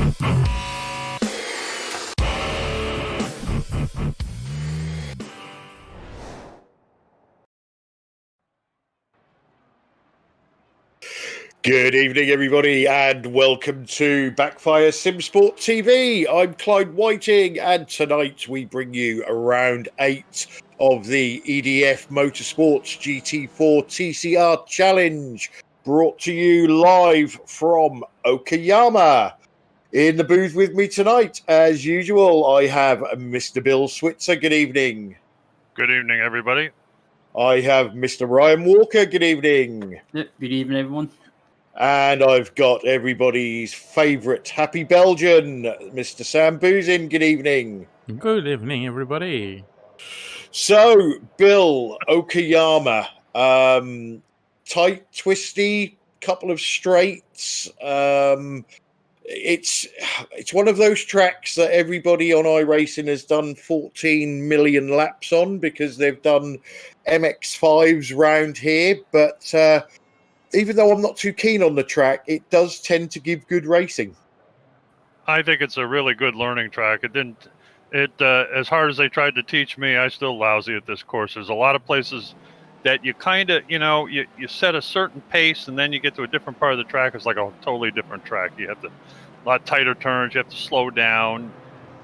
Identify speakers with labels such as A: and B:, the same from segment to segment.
A: Good evening, everybody, and welcome to Backfire Simsport TV. I'm Clyde Whiting, and tonight we bring you round 8 of the EDF Motorsports GT4 TCR Challenge, brought to you live from Okayama. In the booth with me tonight, as usual, I have Mr. Bill Switzer. Good evening.
B: Good evening, everybody.
A: I have Mr. Ryan Walker. Good evening.
C: Good evening, everyone.
A: And I've got everybody's favourite happy Belgian, Mr. Sam Boozin. Good evening.
D: Good evening, everybody.
A: So, Bill, Okayama, tight, twisty, couple of straights. It's one of those tracks that everybody on iRacing has done 14 million laps on because they've done MX5s round here, but even though I'm not too keen on the track, it does tend to give good racing.
B: I think it's a really good learning track. As hard as they tried to teach me, I'm still lousy at this course. There's a lot of places that you kind of, you set a certain pace and then you get to a different part of the track. It's like a totally different track. You have a lot tighter turns. You have to slow down,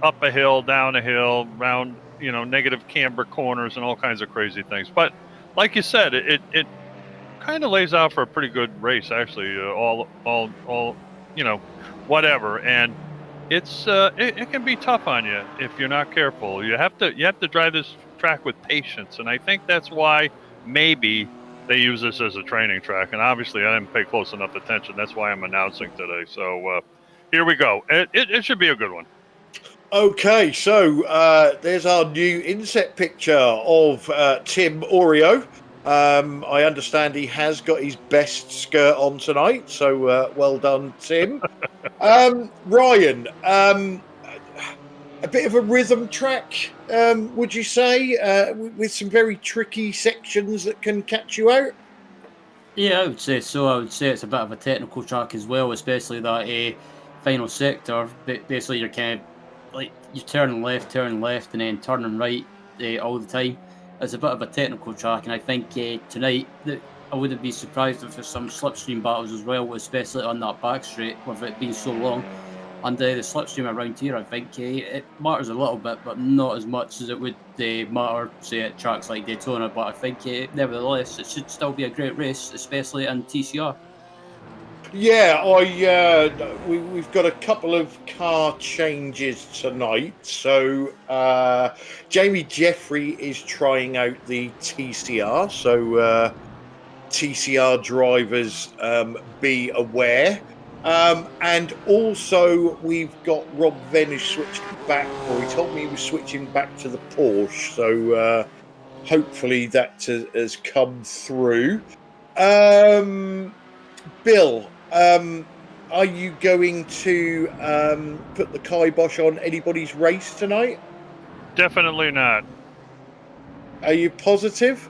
B: up a hill, down a hill, round, negative camber corners and all kinds of crazy things. But like you said, it kind of lays out for a pretty good race, actually. All whatever, and it can be tough on you if you're not careful. You have to drive this track with patience, and I think that's why maybe they use this as a training track. And obviously, I didn't pay close enough attention. That's why I'm announcing today. So here we go. It should be a good one.
A: Okay, so there's our new inset picture of Tim Oreo. I understand he has got his best skirt on tonight, so well done, Tim. Ryan, a bit of a rhythm track, would you say, with some very tricky sections that can catch you out?
C: Yeah, I would say so. I would say it's a bit of a technical track as well, especially that final sector. Basically, you're kind of like you turn left, and then turning right all the time. It's a bit of a technical track, and I think tonight I wouldn't be surprised if there's some slipstream battles as well, especially on that back straight with it being so long. And the slipstream around here, I think it matters a little bit, but not as much as it would matter, say, at tracks like Daytona. But I think nevertheless, it should still be a great race, especially in TCR.
A: Yeah, we've got a couple of car changes tonight. So Jamie Jeffrey is trying out the TCR. So TCR drivers, be aware. And also we've got Rob Venn who switched back, or he told me he was switching back to the Porsche. So hopefully that has come through. Bill, are you going to put the kibosh on anybody's race tonight?
B: Definitely not.
A: Are you positive?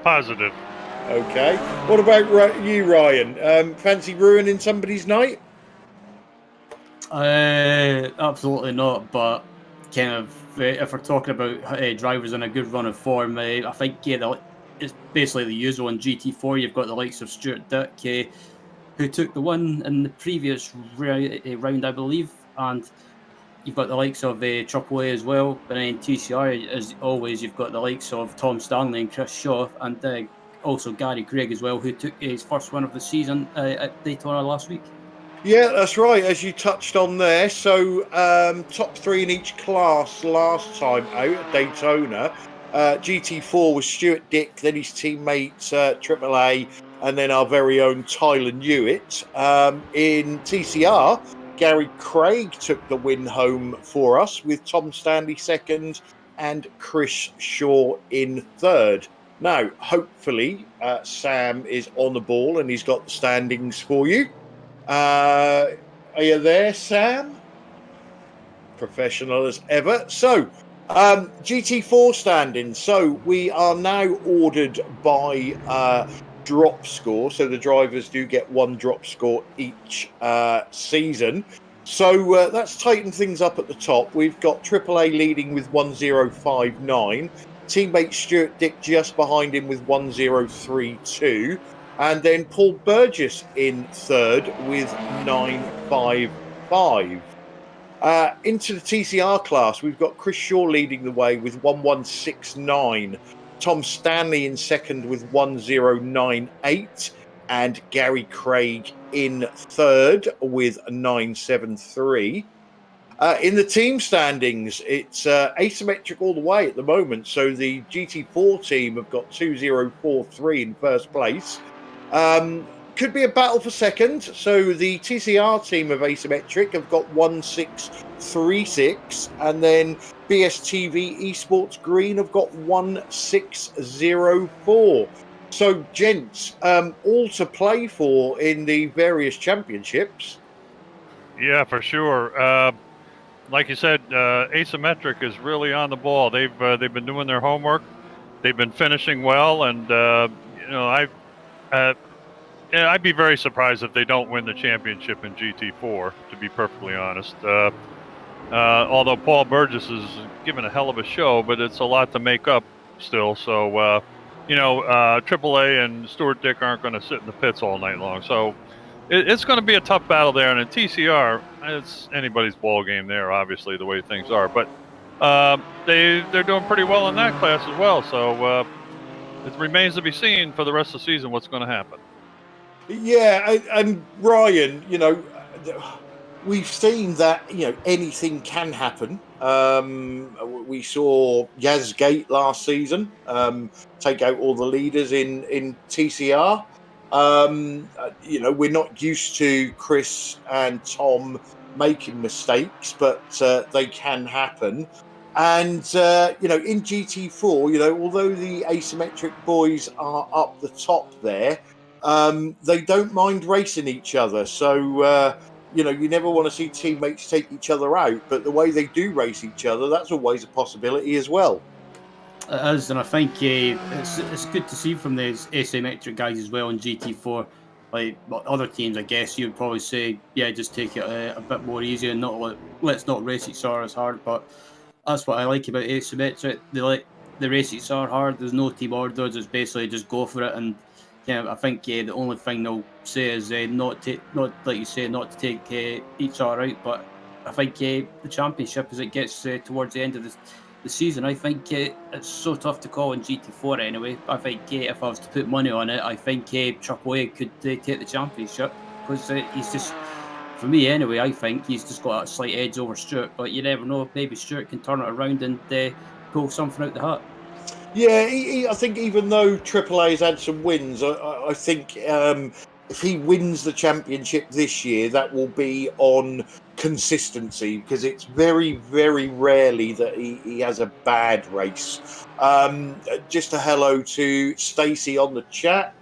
B: Positive.
A: Okay. What about you, Ryan? Fancy ruining somebody's night?
C: Absolutely not. But kind of, if we're talking about drivers in a good run of form, I think it's basically the usual in GT4. You've got the likes of Stuart Dick, who took the win in the previous round, I believe, and you've got the likes of AAA as well. But then TCR, as always, you've got the likes of Tom Stanley and Chris Shaw, and also Gary Craig as well, who took his first win of the season at Daytona last week.
A: Yeah, that's right, as you touched on there. So top three in each class last time out at Daytona. GT4 was Stuart Dick, then his teammates AAA, and then our very own Tyler Newitt. In TCR, Gary Craig took the win home for us with Tom Stanley second and Chris Shaw in third. Now, hopefully, Sam is on the ball and he's got the standings for you. Are you there, Sam? Professional as ever. So, GT4 standings. So, we are now ordered by drop score. So, the drivers do get one drop score each season. So that's tightened things up at the top. We've got AAA leading with 1059. Teammate Stuart Dick just behind him with 1032. And then Paul Burgess in third with 955. Into the TCR class, we've got Chris Shaw leading the way with 1169. Tom Stanley in second with 1098. And Gary Craig in third with 973. In the team standings, it's asymmetric all the way at the moment. So the GT4 team have got 2043 in first place. Could be a battle for second. So the TCR team of asymmetric have got 1636, and then BSTV Esports Green have got 1604. So, gents, all to play for in the various championships.
B: Yeah, for sure. Like you said, asymmetric is really on the ball. They've been doing their homework. They've been finishing well, and I'd be very surprised if they don't win the championship in GT4. To be perfectly honest, although Paul Burgess is giving a hell of a show, but it's a lot to make up still. So. AAA and Stuart Dick aren't going to sit in the pits all night long. So it's going to be a tough battle there. And in TCR, it's anybody's ball game there, obviously, the way things are. But they're doing pretty well in that class as well. So it remains to be seen for the rest of the season what's going to happen.
A: Yeah, and Ryan, we've seen that, anything can happen. We saw Yazgate last season take out all the leaders in TCR. We're not used to Chris and Tom making mistakes, but they can happen. And, in GT4, although the asymmetric boys are up the top there, they don't mind racing each other. So, you never want to see teammates take each other out, but the way they do race each other, that's always a possibility as well.
C: It is, and I think it's good to see from these asymmetric guys as well in GT4. Like other teams, I guess you would probably say, yeah, just take it a bit more easy and let's not race each other as hard. But that's what I like about asymmetric. They race each other hard. There's no team orders. It's basically just go for it. And I think the only thing they'll say is not like you say, not to take each other out. But I think the championship, as it gets towards the end of the season, I think it's so tough to call in GT4 anyway. I think if I was to put money on it, I think AAA could take the championship, because he's just, for me anyway, I think he's just got a slight edge over Stuart. But you never know, maybe Stuart can turn it around and pull something out the hat.
A: Yeah, I think even though AAA has had some wins, I think if he wins the championship this year, that will be on consistency, because it's very, very rarely that he has a bad race. Just a hello to Stacey on the chat.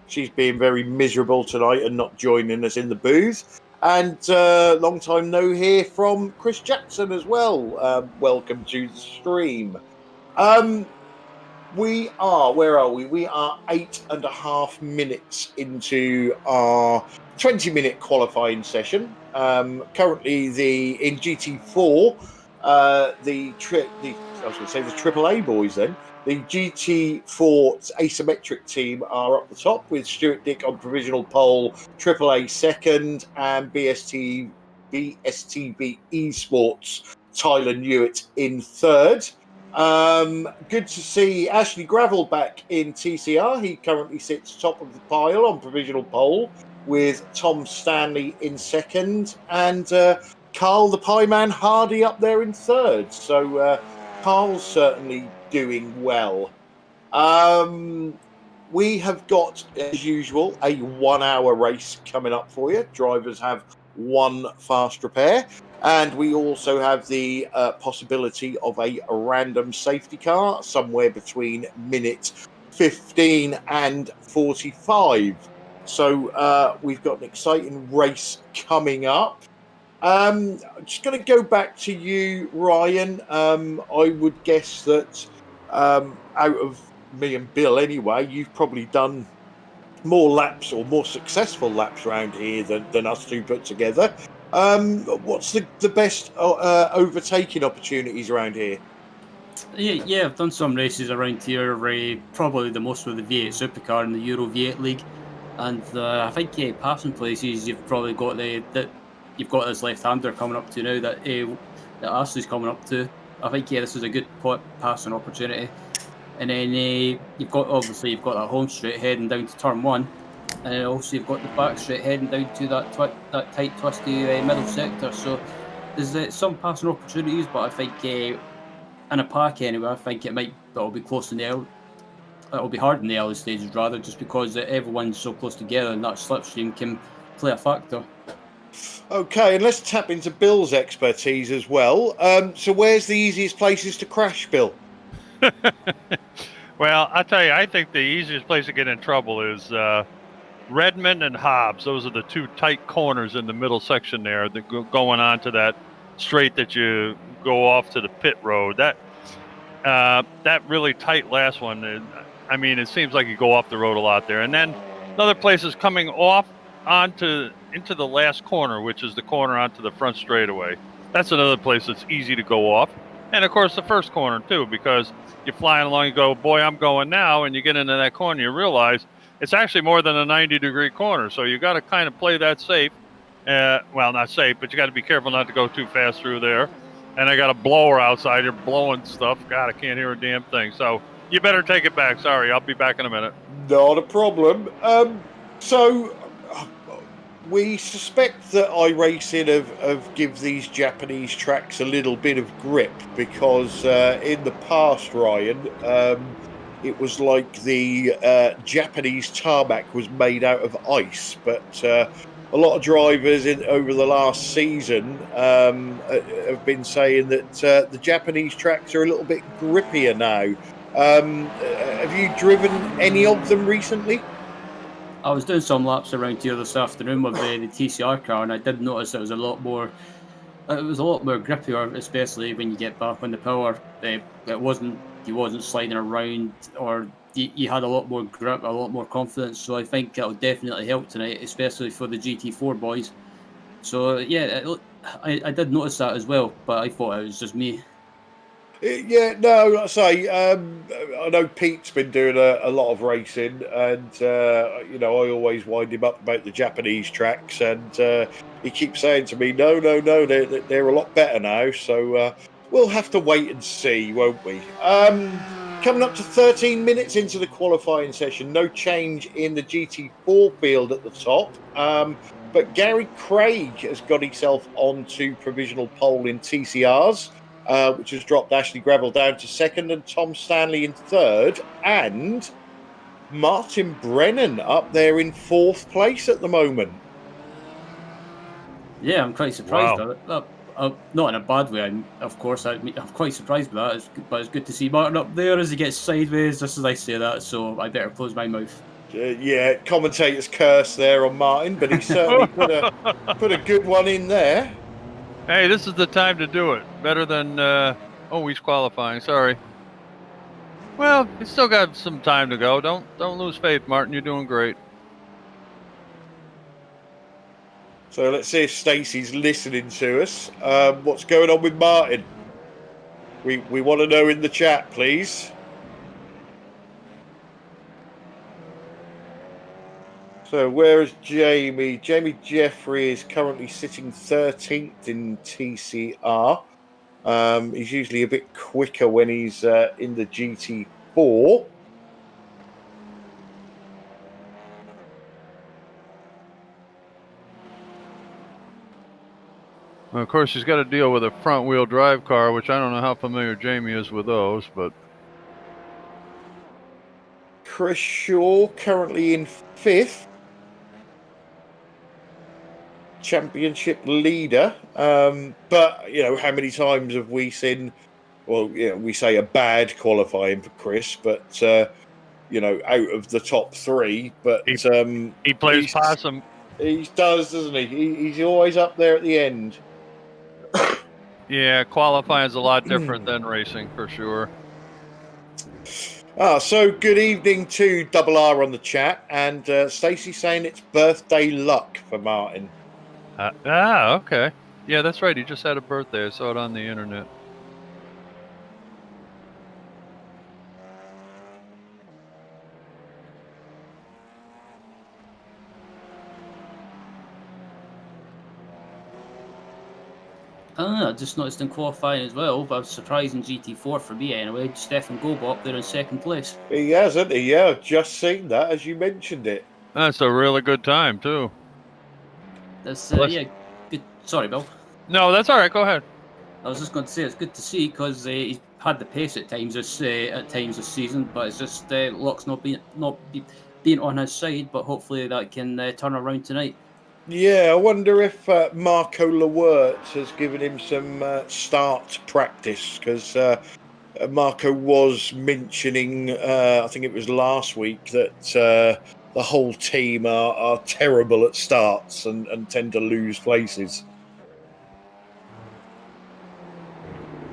A: She's being very miserable tonight and not joining us in the booth. And long time no hear from Chris Jackson as well. Welcome to the stream. Where are we? We are 8.5 minutes into our 20-minute qualifying session. Currently, in GT4, the AAA boys then. The GT4 asymmetric team are up the top with Stuart Dick on provisional pole, AAA second, and BSTB Esports Tyler Newitt in third. Good to see Ashley Gravel back in TCR. He currently sits top of the pile on provisional pole with Tom Stanley in second, and Carl the Pie Man Hardy up there in third. So Carl's certainly doing well. We have got, as usual, a 1 hour race coming up for you. Drivers have one fast repair. And we also have the possibility of a random safety car somewhere between minute 15 and 45. So we've got an exciting race coming up. I'm just going to go back to you, Ryan. I would guess that out of me and Bill anyway, you've probably done more laps or more successful laps around here than us two put together. What's the best overtaking opportunities around here?
C: Yeah, I've done some races around here. Probably the most with the V8 Supercar in the Euro V8 League, and I think passing places you've probably got you've got this left-hander coming up to now that Ashley's coming up to. I think this is a good passing opportunity. And then you've got that home straight heading down to turn one, and then also you've got the back straight heading down to that tight twisty middle sector. So there's some passing opportunities, but I think in a pack anyway, I think it'll be close in it'll be hard in the early stages rather, just because everyone's so close together and that slipstream can play a factor.
A: Okay, and let's tap into Bill's expertise as well. So where's the easiest places to crash, Bill?
B: Well, I'll tell you, I think the easiest place to get in trouble is Redmond and Hobbs. Those are the two tight corners in the middle section there that going on to that straight that you go off to the pit road. That really tight last one, I mean, it seems like you go off the road a lot there. And then another place is coming off into the last corner, which is the corner onto the front straightaway. That's another place that's easy to go off. And of course, the first corner too, because you're flying along, you go, boy, I'm going now, and you get into that corner, you realize it's actually more than a 90-degree corner. So you got to kind of play that safe. Well, not safe, but you got to be careful not to go too fast through there. And I got a blower outside here blowing stuff. God, I can't hear a damn thing. So you better take it back. Sorry, I'll be back in a minute.
A: Not a problem. So we suspect that iRacing have give these Japanese tracks a little bit of grip because in the past, Ryan, it was like the Japanese tarmac was made out of ice, but a lot of drivers over the last season have been saying that the Japanese tracks are a little bit grippier now. Have you driven any of them recently?
C: I was doing some laps around here this afternoon with the TCR car, and I did notice it was a lot more grippier, especially when you get back on the power. You wasn't sliding around, or you had a lot more grip, a lot more confidence. So I think it'll definitely help tonight, especially for the GT4 boys. So yeah, I did notice that as well, but I thought it was just me.
A: Yeah, no, like I say, I know Pete's been doing a lot of racing, and I always wind him up about the Japanese tracks, and he keeps saying to me, no, they're a lot better now. So we'll have to wait and see, won't we? Coming up to 13 minutes into the qualifying session, no change in the GT4 field at the top, but Gary Craig has got himself onto provisional pole in TCRs. Which has dropped Ashley Gravel down to second and Tom Stanley in third, and Martin Brennan up there in fourth place at the moment.
C: Yeah, I'm quite surprised at it. Not in a bad way, of course. I'm quite surprised by that, but it's good to see Martin up there as he gets sideways, just as I say that, so I better close my mouth.
A: Yeah, commentator's curse there on Martin, but he certainly put a good one in there.
B: Hey, this is the time to do it. Better than he's qualifying. Sorry. Well, he's still got some time to go. Don't lose faith, Martin. You're doing great.
A: So let's see if Stacey's listening to us. What's going on with Martin? We want to know in the chat, please. So where is Jamie? Jamie Jeffrey is currently sitting 13th in TCR. He's usually a bit quicker when he's in the GT4. Well,
B: of course, he's got to deal with a front-wheel drive car, which I don't know how familiar Jamie is with those, but...
A: Chris Shaw currently in fifth. Championship leader, but how many times have we seen? Well, we say a bad qualifying for Chris, but out of the top three, but
B: he plays possum.
A: He does, doesn't he? He's always up there at the end.
B: Yeah, qualifying is a lot different than racing for sure.
A: So good evening to Double R on the chat, and Stacey saying it's birthday luck for Martin.
B: Okay. Yeah, that's right. He just had a birthday. I saw it on the internet.
C: I just noticed in qualifying as well, but I was surprised in GT4 for me anyway. Stefan Gobo up there in second place.
A: He hasn't he? Yeah, I've just seen that as you mentioned it.
B: That's a really good time too.
C: That's
B: Let's-
C: yeah, good. Sorry, Bill.
B: No, that's all right. Go ahead.
C: I was just going to say it's good to see because he's had the pace at times this season, but it's just luck's not being on his side. But hopefully that can turn around tonight.
A: Yeah, I wonder if Marco Lewert has given him some start practice, because Marco was mentioning, I think it was last week, that the whole team are terrible at starts and tend to lose places.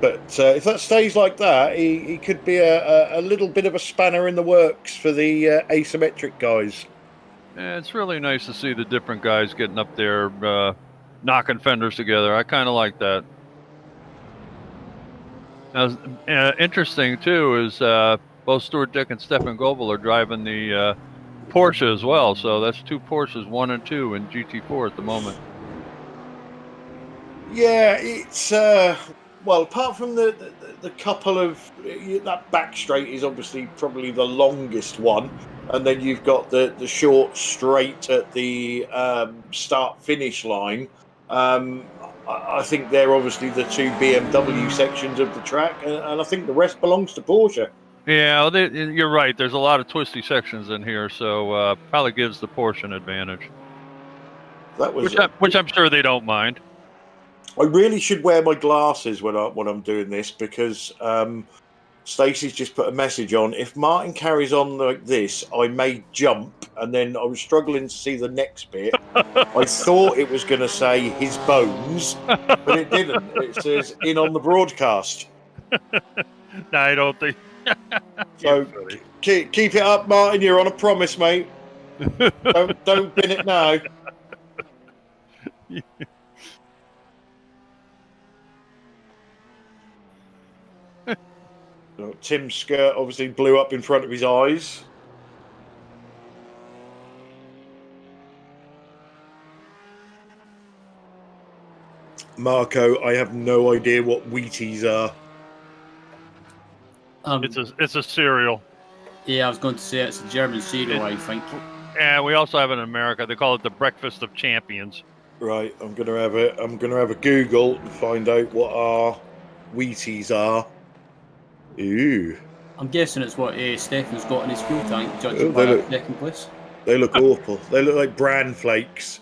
A: But if that stays like that, he could be a little bit of a spanner in the works for the asymmetric guys.
B: Yeah, it's really nice to see the different guys getting up there, knocking fenders together. I kind of like that. Now, interesting too is both Stuart Dick and Stefan Goebel are driving the Porsche as well. So that's 2 Porsches, 1 and 2 in GT4 at the moment.
A: Yeah, it's well, apart from the couple of that back straight is obviously probably the longest one, and then you've got the short straight at the start finish line. I think they're obviously the 2 BMW sections of the track, and I think the rest belongs to Porsche.
B: Yeah, well, you're right. There's a lot of twisty sections in here, so probably gives the Porsche an advantage.
A: That was
B: which I'm sure they don't mind.
A: I really should wear my glasses when I'm doing this, because Stacey's just put a message on. If Martin carries on like this, I may jump. And then I was struggling to see the next bit. I thought it was going to say his bones, but it didn't. It says in on the broadcast.
B: No, I don't think.
A: So keep it up, Martin. You're on a promise, mate. don't bin it now. Tim's skirt obviously blew up in front of his eyes. Marco, I have no idea what Wheaties are.
B: It's a cereal.
C: Yeah, I was going to say it's a German cereal, I think.
B: Yeah, we also have it in America. They call it the Breakfast of Champions.
A: Right, I'm gonna have a Google and find out what our Wheaties are. Ooh.
C: I'm guessing it's what Stefan's got in his fuel tank, judging by that second place.
A: They look awful. They look like bran flakes.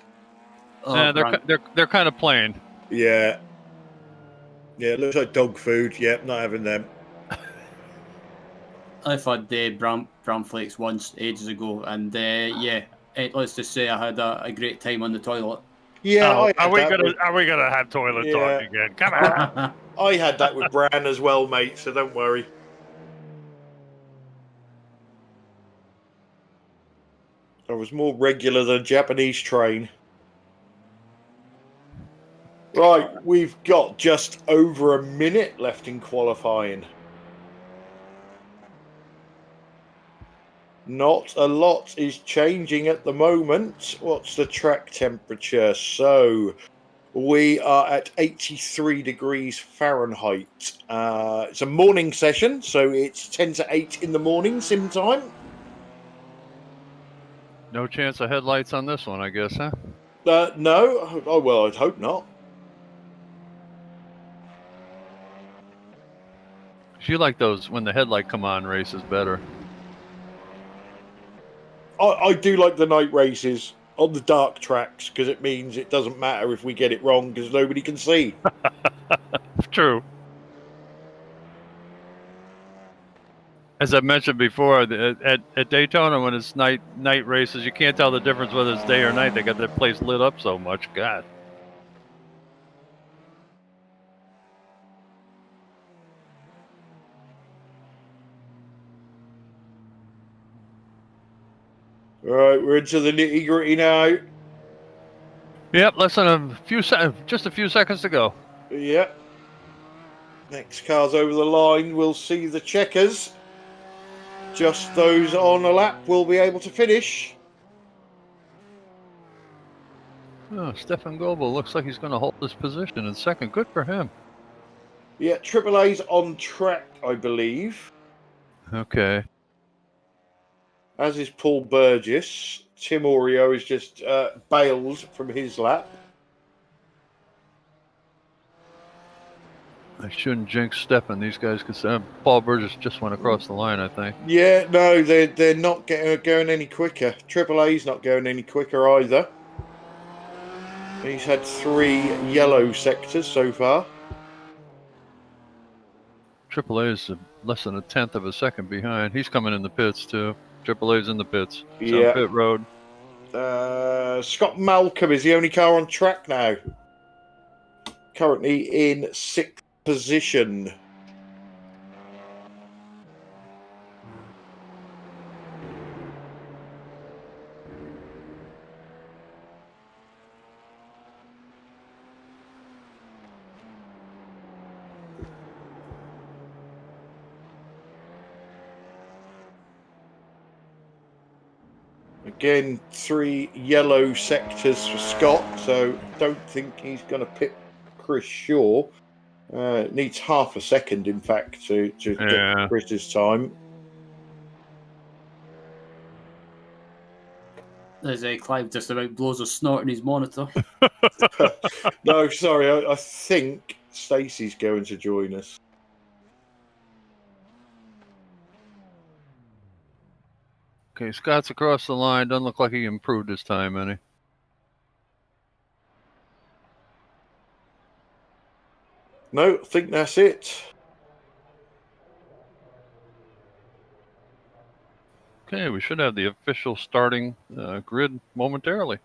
B: Oh, they're kind of plain.
A: Yeah. Yeah, it looks like dog food. Yep, not having them.
C: I've had bran flakes once ages ago, and yeah, let's just say I had a great time on the toilet.
A: Yeah,
B: are we gonna have toilet talk again? Come on.
A: I had that with bran as well, mate. So don't worry. I was more regular than a Japanese train. Right, we've got just over a minute left in qualifying. Not a lot is changing at the moment. What's the track temperature? So we are at 83 degrees Fahrenheit. It's a morning session, so it's 10 to 8 in the morning, sim time.
B: No chance of headlights on this one, I guess, huh?
A: No. Oh, well, I'd hope not.
B: You like those when the headlight come on races better.
A: I do like the night races on the dark tracks, because it means it doesn't matter if we get it wrong, because nobody can see.
B: True. As I mentioned before, at Daytona, when it's night races, you can't tell the difference whether it's day or night. They got their place lit up so much. God.
A: All right, we're into the nitty-gritty now.
B: Yep, less than a few just a few seconds to go.
A: Yeah. Next car's over the line. We'll see the checkers. Just those on a lap will be able to finish.
B: Oh, Stefan Goebel looks like he's going to hold this position in second. Good for him.
A: Yeah, Triple A's on track, I believe.
B: Okay.
A: As is Paul Burgess. Tim Oreo is just bailed from his lap.
B: I shouldn't jinx Stefan. These guys could say Paul Burgess just went across the line, I think.
A: Yeah, no, they're not going any quicker. Triple A's not going any quicker either. He's had 3 yellow sectors so far.
B: Triple A is less than a tenth of a second behind. He's coming in the pits too. Triple A's in the pits. He's on pit road.
A: Scott Malcolm is the only car on track now. Currently in 6th position. Again, 3 yellow sectors for Scott, so don't think he's going to pit Chris Shaw. Needs half a second, in fact, to get Chris's time.
C: There's Clive just about blows a snort in his monitor.
A: No, sorry, I think Stacey's going to join us.
B: Okay, Scott's across the line. Doesn't look like he improved his time any.
A: No, I think that's it.
B: Okay, we should have the official starting grid momentarily.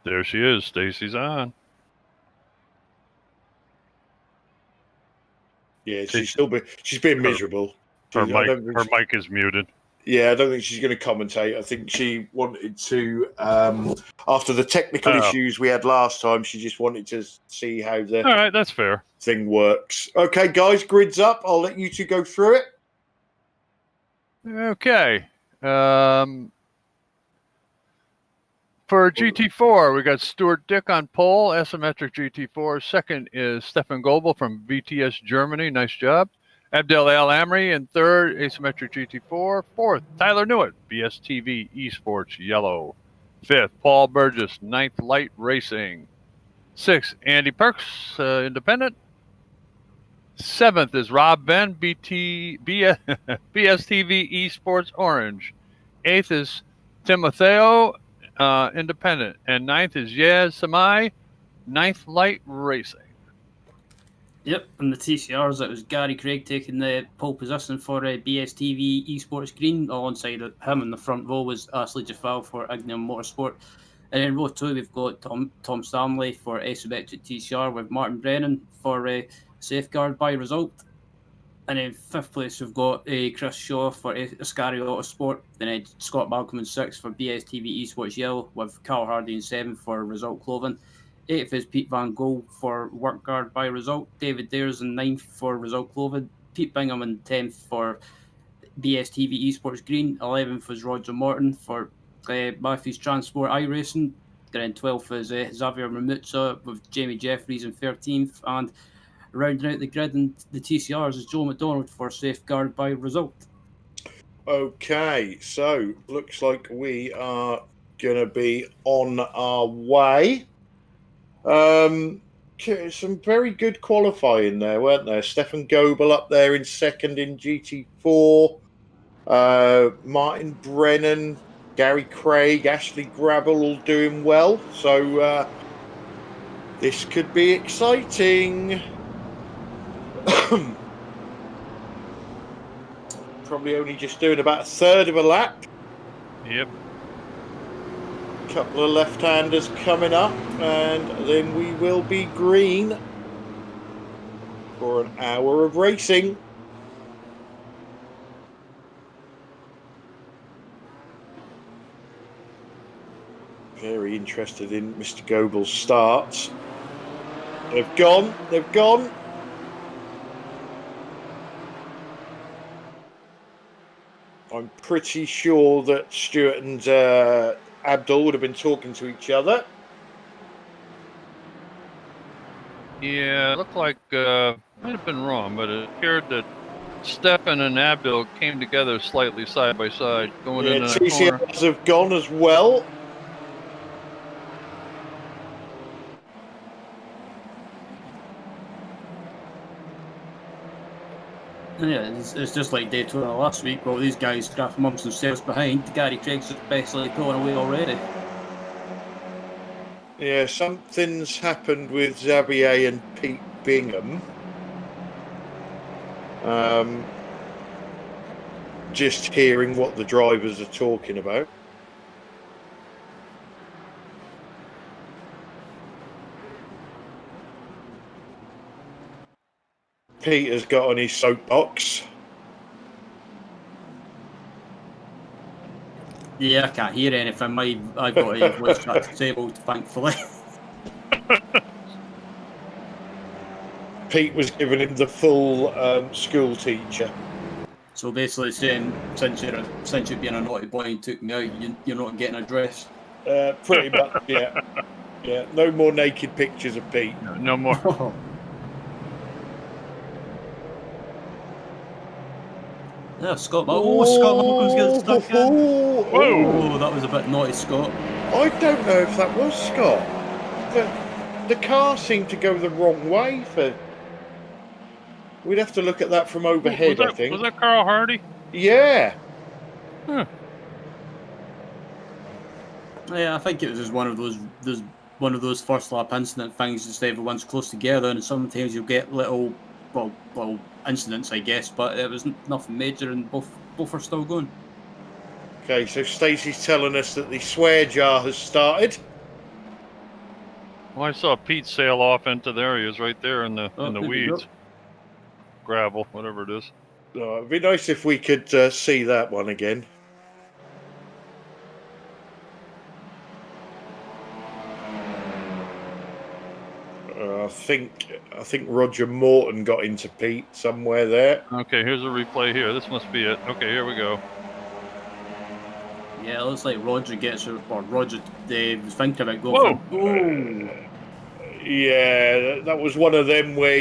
B: There she is. Stacy's on.
A: Yeah, she's being miserable.
B: Her mic is muted.
A: Yeah, I don't think she's going to commentate. I think she wanted to, after the technical issues we had last time, she just wanted to see how the
B: all right, that's fair.
A: Thing works. Okay, guys, grid's up. I'll let you two go through it.
B: Okay. For GT4, we got Stuart Dick on pole, asymmetric GT4. Second is Stefan Goebel from VTS Germany. Nice job. Abdel Al Amri in third, asymmetric GT4. Fourth, Tyler Newitt, BSTV Esports Yellow. Fifth, Paul Burgess, Ninth Light Racing. Sixth, Andy Perks, Independent. Seventh is Rob Ben, BSTV Esports Orange. Eighth is Timotheo, Independent. And ninth is Yaz Samai, Ninth Light Racing.
C: Yep, and the TCRs, it was Gary Craig taking the pole position for BSTV Esports Green. Alongside him in the front row was Ashley Jafal for IMSA Motorsport. And in row 2, we've got Tom Stanley for asymmetric TCR with Martin Brennan for Safeguard by Result. And in 5th place, we've got Chris Shaw for Ascari Autosport. And then Scott Malcolm in 6th for BSTV Esports Yellow with Carl Hardy in 7th for Result Clothing. 8th is Pete Van Gogh for Workguard by Result. David Dares in 9th for Result Clothing. Pete Bingham in 10th for BSTV Esports Green. 11th was Roger Morton for Matthews Transport iRacing. Then 12th is Xavier Mamutsa with Jamie Jeffries in 13th. And rounding out the grid and the TCRs is Joe McDonald for Safeguard by Result.
A: Okay, so looks like we are going to be on our way. Some very good qualifying there, weren't there? Stefan Goebel up there in second in GT4. Martin Brennan, Gary Craig, Ashley Grabble all doing well. So this could be exciting. Probably only just doing about a third of a lap.
B: Yep.
A: Couple of left-handers coming up, and then we will be green for an hour of racing. Very interested in Mr. Goebel's starts. They've gone. I'm pretty sure that Stuart and Abdul would have been talking to each other.
B: Yeah, it looked like, might have been wrong, but it appeared that Stefan and Abdul came together slightly side by side going into that corner.
A: TCRs have gone as well.
C: Yeah, it's just like Daytona last week. Well, these guys scrap amongst themselves behind. Gary Craig's just basically going away already.
A: Yeah, something's happened with Xavier and Pete Bingham. Just hearing what the drivers are talking about. Peter's got on his soapbox.
C: Yeah, I can't hear anything. I've got a voice chat disabled, thankfully.
A: Pete was giving him the full school teacher.
C: So basically saying, since you're being a naughty boy and took me out, you're not getting a dress.
A: Pretty much, yeah. Yeah, no more naked pictures of Pete.
B: No more.
C: Yeah, Scott Malcolm's getting stuck in. Whoa, that was a bit naughty, Scott.
A: I don't know if that was Scott. The car seemed to go the wrong way. We'd have to look at that from overhead, I think.
B: Was that Carl Hardy?
A: Yeah.
B: Huh.
C: Yeah, I think it was just one of those first lap incident things. Just everyone's close together, and sometimes you'll get little incidents, I guess. But it was nothing major, and both are still going.
A: Okay, so Stacey's telling us that the swear jar has started.
B: Well, I saw Pete sail off into there. He was right there in the weeds, gravel, whatever it is.
A: It'd be nice if we could see that one again. I think Roger Morton got into Pete somewhere there.
B: Okay, here's a replay here. This must be it. Okay, here we go.
C: Yeah, it looks like Roger was thinking about going.
B: Whoa!
A: Yeah, that was one of them where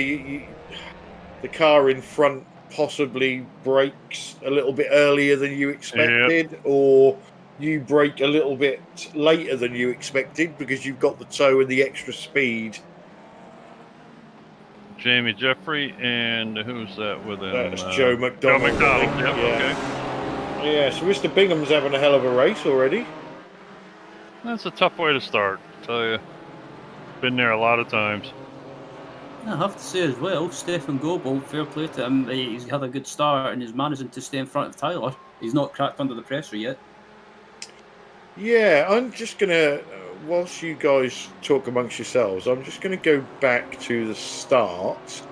A: the car in front possibly brakes a little bit earlier than you expected, or you brake a little bit later than you expected because you've got the toe and the extra speed.
B: Jamie Jeffrey, and who's that with him?
A: That's Joe McDonald.
B: Joe McDonald, yep,
A: yeah. Okay. Yeah, so Mr. Bingham's having a hell of a race already.
B: That's a tough way to start, I tell you. Been there a lot of times.
C: I have to say as well, Stefan Goebel, fair play to him. He's had a good start and he's managing to stay in front of Tyler. He's not cracked under the pressure yet.
A: Yeah, I'm just going to, whilst you guys talk amongst yourselves, I'm just going to go back to the start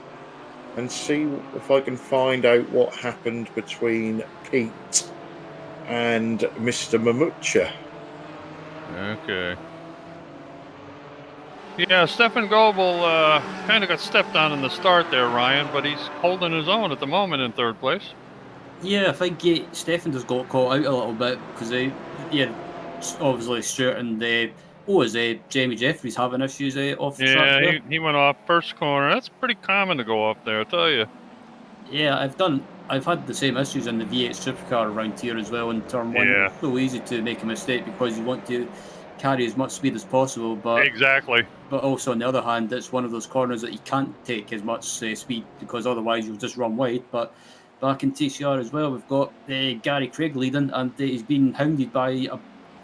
A: and see if I can find out what happened between Pete and Mr. Mamucha.
B: Okay. Yeah, Stefan Goebel kind of got stepped on in the start there, Ryan, but he's holding his own at the moment in third place.
C: Yeah, I think Stefan just got caught out a little bit because obviously Stuart and Jamie Jeffries having issues off the track.
B: Yeah, he went off first corner. That's pretty common to go off there, I tell you.
C: Yeah, I've had the same issues in the V8 supercar around here as well in turn one.
B: Yeah.
C: It's so easy to make a mistake because you want to carry as much speed as possible, but
B: Exactly.
C: But also on the other hand, it's one of those corners that you can't take as much speed because otherwise you'll just run wide. But back in TCR as well, we've got Gary Craig leading, and he's been hounded by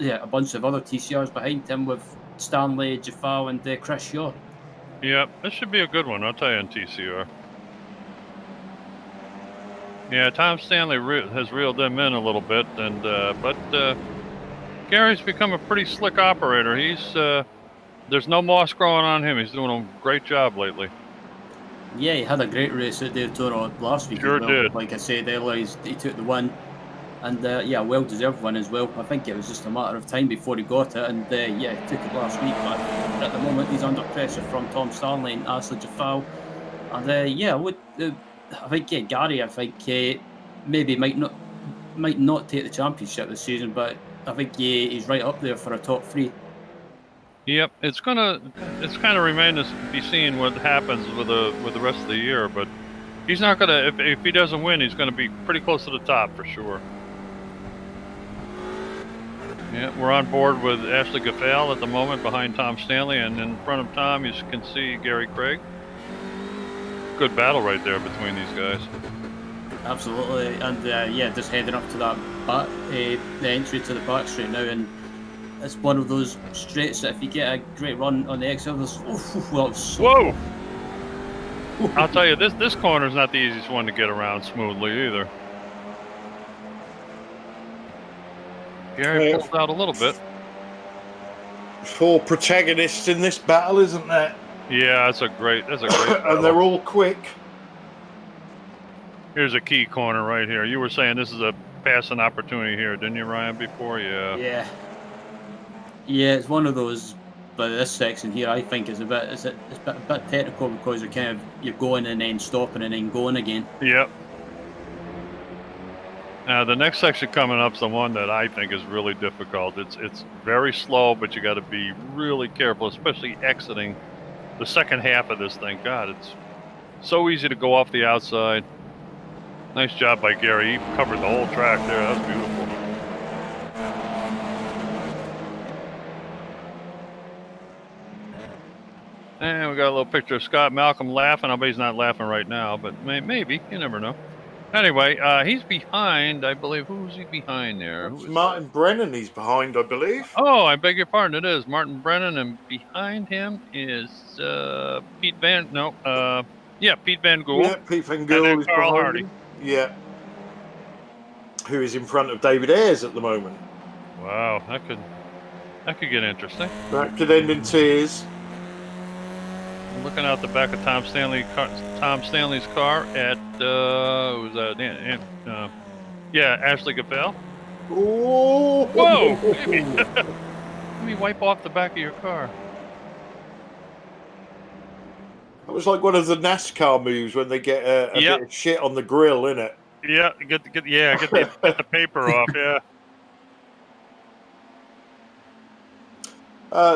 C: a bunch of other TCRs behind him with Stanley, Jafal, and Chris Shaw.
B: Yeah, this should be a good one, I'll tell you, in TCR. Yeah, Tom Stanley has reeled them in a little bit, and but Gary's become a pretty slick operator. He's there's no moss growing on him. He's doing a great job lately.
C: Yeah, he had a great race at Daytona last week
B: Sure
C: as well.
B: did.
C: Like I said earlier, he took the win. And yeah, well-deserved win as well. I think it was just a matter of time before he got it. And yeah, he took it last week. But at the moment, he's under pressure from Tom Stanley and Ashley Jafal. And yeah, I think Gary, I think maybe might not take the championship this season, but I think he's right up there for a top 3.
B: Yep, it's kind of remain to be seen what happens with the rest of the year. But he's not gonna if he doesn't win, he's gonna be pretty close to the top for sure. Yeah, we're on board with Ashley Gaffal at the moment behind Tom Stanley, and in front of Tom you can see Gary Craig. Good battle right there between these guys.
C: Absolutely, and yeah, just heading up to that the entry to the back straight now, and it's one of those straights that if you get a great run on the exit,
B: Whoa! I'll tell you, this corner is not the easiest one to get around smoothly either. Gary pulled out a little bit.
A: 4 protagonists in this battle, isn't there?
B: Yeah, that's a great battle.
A: And they're all quick.
B: Here's a key corner right here. You were saying this is a passing opportunity here, didn't you, Ryan, before? Yeah.
C: Yeah, it's one of those, but this section here I think is a bit technical because you're going and then stopping and then going again.
B: Yep. Now the next section coming up is the one that I think is really difficult. It's very slow, but you got to be really careful, especially exiting the second half of this thing. God, it's so easy to go off the outside. Nice job by Gary. He covered the whole track there. That was beautiful. And we got a little picture of Scott Malcolm laughing. I bet he's not laughing right now, but maybe. You never know. Anyway, he's behind, I believe. Who's he behind there?
A: It's Martin Brennan he's behind, I believe.
B: Oh, I beg your pardon. It is Martin Brennan, and behind him is Pete Van Gool.
A: Yeah, Pete Van Gool is
B: Carl
A: behind
B: Hardy.
A: him. Yeah. Who is in front of David Ayres at the moment.
B: Wow, that could get interesting.
A: That could end in tears.
B: I'm looking out the back of Tom Stanley's car at who's that? Yeah, Ashley Gaffal.
A: Oh!
B: Whoa! Let me wipe off the back of your car.
A: That was like one of the NASCAR moves when they get a bit of shit on the grill, innit?
B: Yeah, get the paper off. Yeah.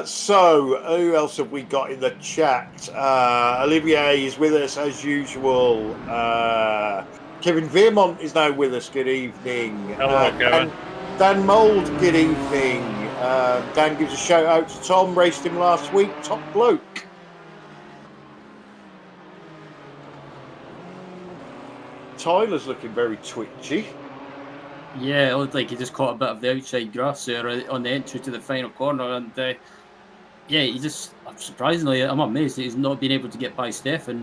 A: So, who else have we got in the chat? Olivier is with us as usual. Kevin Veermont is now with us. Good evening.
B: Hello, Kevin.
A: Dan Mould, good evening. Dan gives a shout out to Tom. Raced him last week. Top bloke. Tyler's looking very twitchy.
C: Yeah, it looked like he just caught a bit of the outside grass there on the entry to the final corner, and yeah, surprisingly, I'm amazed that he's not been able to get by Stefan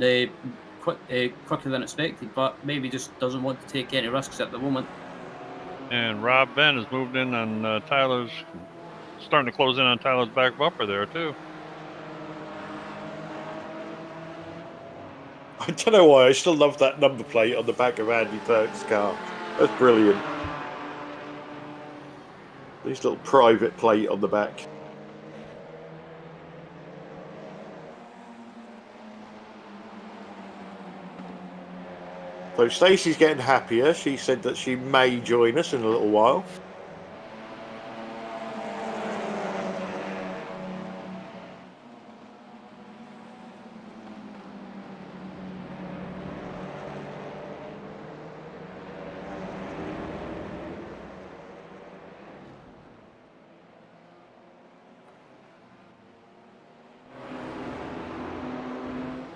C: quicker than expected, but maybe just doesn't want to take any risks at the moment.
B: And Rob Ben has moved in on Tyler's, starting to close in on Tyler's back bumper there too.
A: I don't know why, I still love that number plate on the back of Andy Burke's car. That's brilliant. This little private plate on the back. So Stacey's getting happier. She said that she may join us in a little while.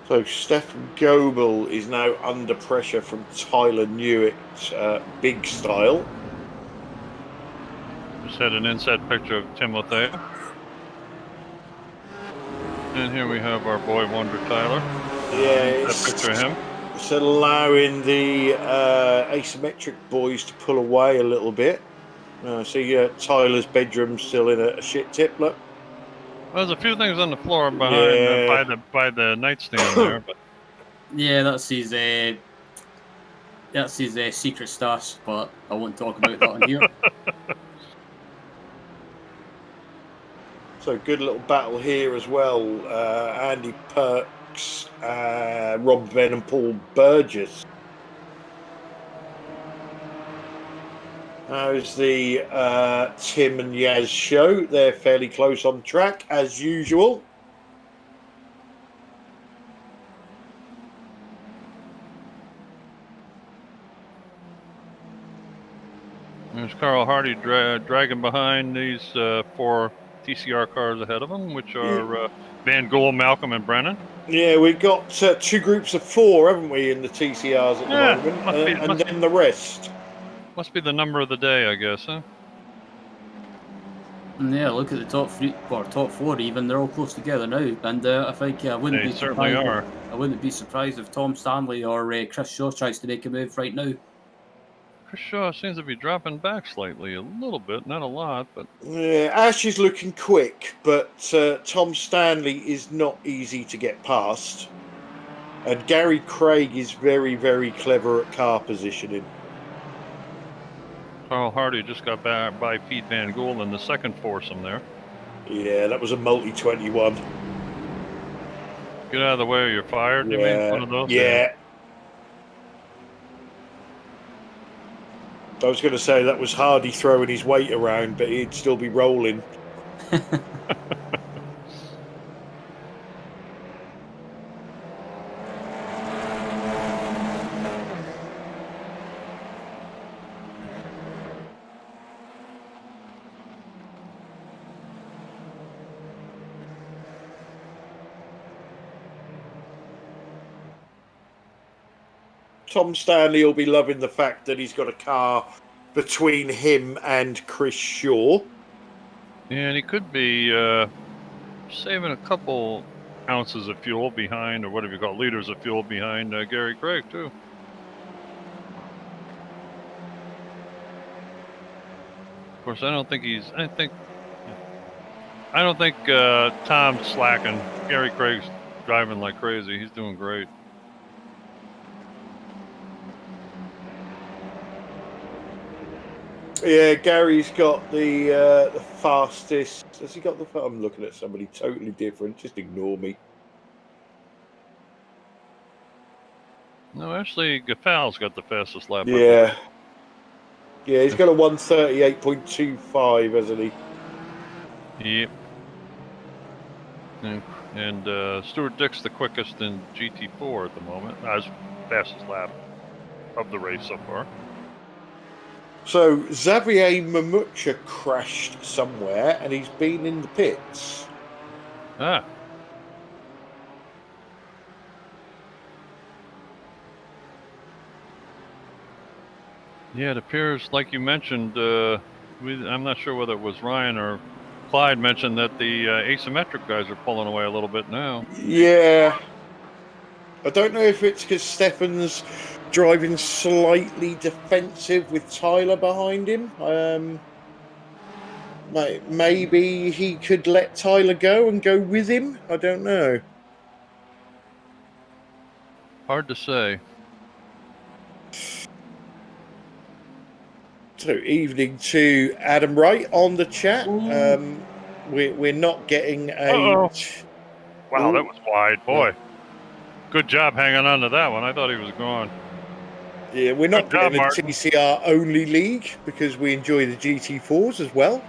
A: So Stefan Goebel is now under pressure from Tyler Newitt, big style.
B: Just had an inset picture of Timothy. And here we have our boy Wonder Tyler.
A: Yeah,
B: That picture of him.
A: It's allowing the asymmetric boys to pull away a little bit. See, Tyler's bedroom's still in a shit tip. Look.
B: Well, there's a few things on the floor behind by the nightstand there, but
C: Yeah, that's his secret stash, but I won't talk about that on here.
A: So good little battle here as well. Andy Perks, Rob Venn and Paul Burgess. How's the Tim and Yaz show? They're fairly close on track as usual.
B: there's Carl Hardy dragging behind these 4 TCR cars ahead of him, which are Van Gool, Malcolm, and Brennan.
A: Yeah, we've got 2 groups of 4, haven't we, in the TCRs at the moment, and then the rest.
B: Must be the number of the day, I guess, huh?
C: Yeah, look at the top 3 or top 4 even. They're all close together now, and I think I wouldn't
B: They
C: be
B: certainly
C: surprised.
B: are.
C: I wouldn't be surprised if Tom Stanley or Chris Shaw tries to make a move right now.
B: Chris Shaw seems to be dropping back slightly, a little bit, not a lot, but
A: Yeah, Ash is looking quick, but Tom Stanley is not easy to get past. And Gary Craig is very, very clever at car positioning.
B: Carl Hardy just got back by Pete Van Gool in the second foursome there.
A: Yeah, that was a multi-21.
B: Get out of the way or you're fired, you mean? One of those?
A: Yeah. I was going to say that was Hardy throwing his weight around, but he'd still be rolling. Tom Stanley will be loving the fact that he's got a car between him and Chris Shaw.
B: Yeah, and he could be saving a couple ounces of fuel behind, or whatever you call it, liters of fuel behind Gary Craig, too. Of course, I don't think Tom's slacking. Gary Craig's driving like crazy. He's doing great.
A: Yeah, Gary's got the fastest. Has he got the? I'm looking at somebody totally different. Just ignore me.
B: No, actually, Gaffal's got the fastest lap.
A: Yeah. Yeah, he's got a 138.25, hasn't he?
B: Yep. And Stuart Dick's the quickest in GT4 at the moment. As fastest lap of the race so far.
A: So Xavier Mamucha crashed somewhere, and he's been in the pits.
B: Ah. Yeah, it appears, like you mentioned, I'm not sure whether it was Ryan or Clyde mentioned that the asymmetric guys are pulling away a little bit now.
A: Yeah. I don't know if it's because Stefan's driving slightly defensive with Tyler behind him. Maybe he could let Tyler go and go with him. I don't know.
B: Hard to say.
A: So, evening to Adam Wright on the chat. We're not getting a...
B: Wow, that was wide. Boy, good job hanging on to that one. I thought he was gone.
A: Yeah, we're not
B: Good job,
A: getting a
B: Martin.
A: TCR only league because we enjoy the GT4s as well.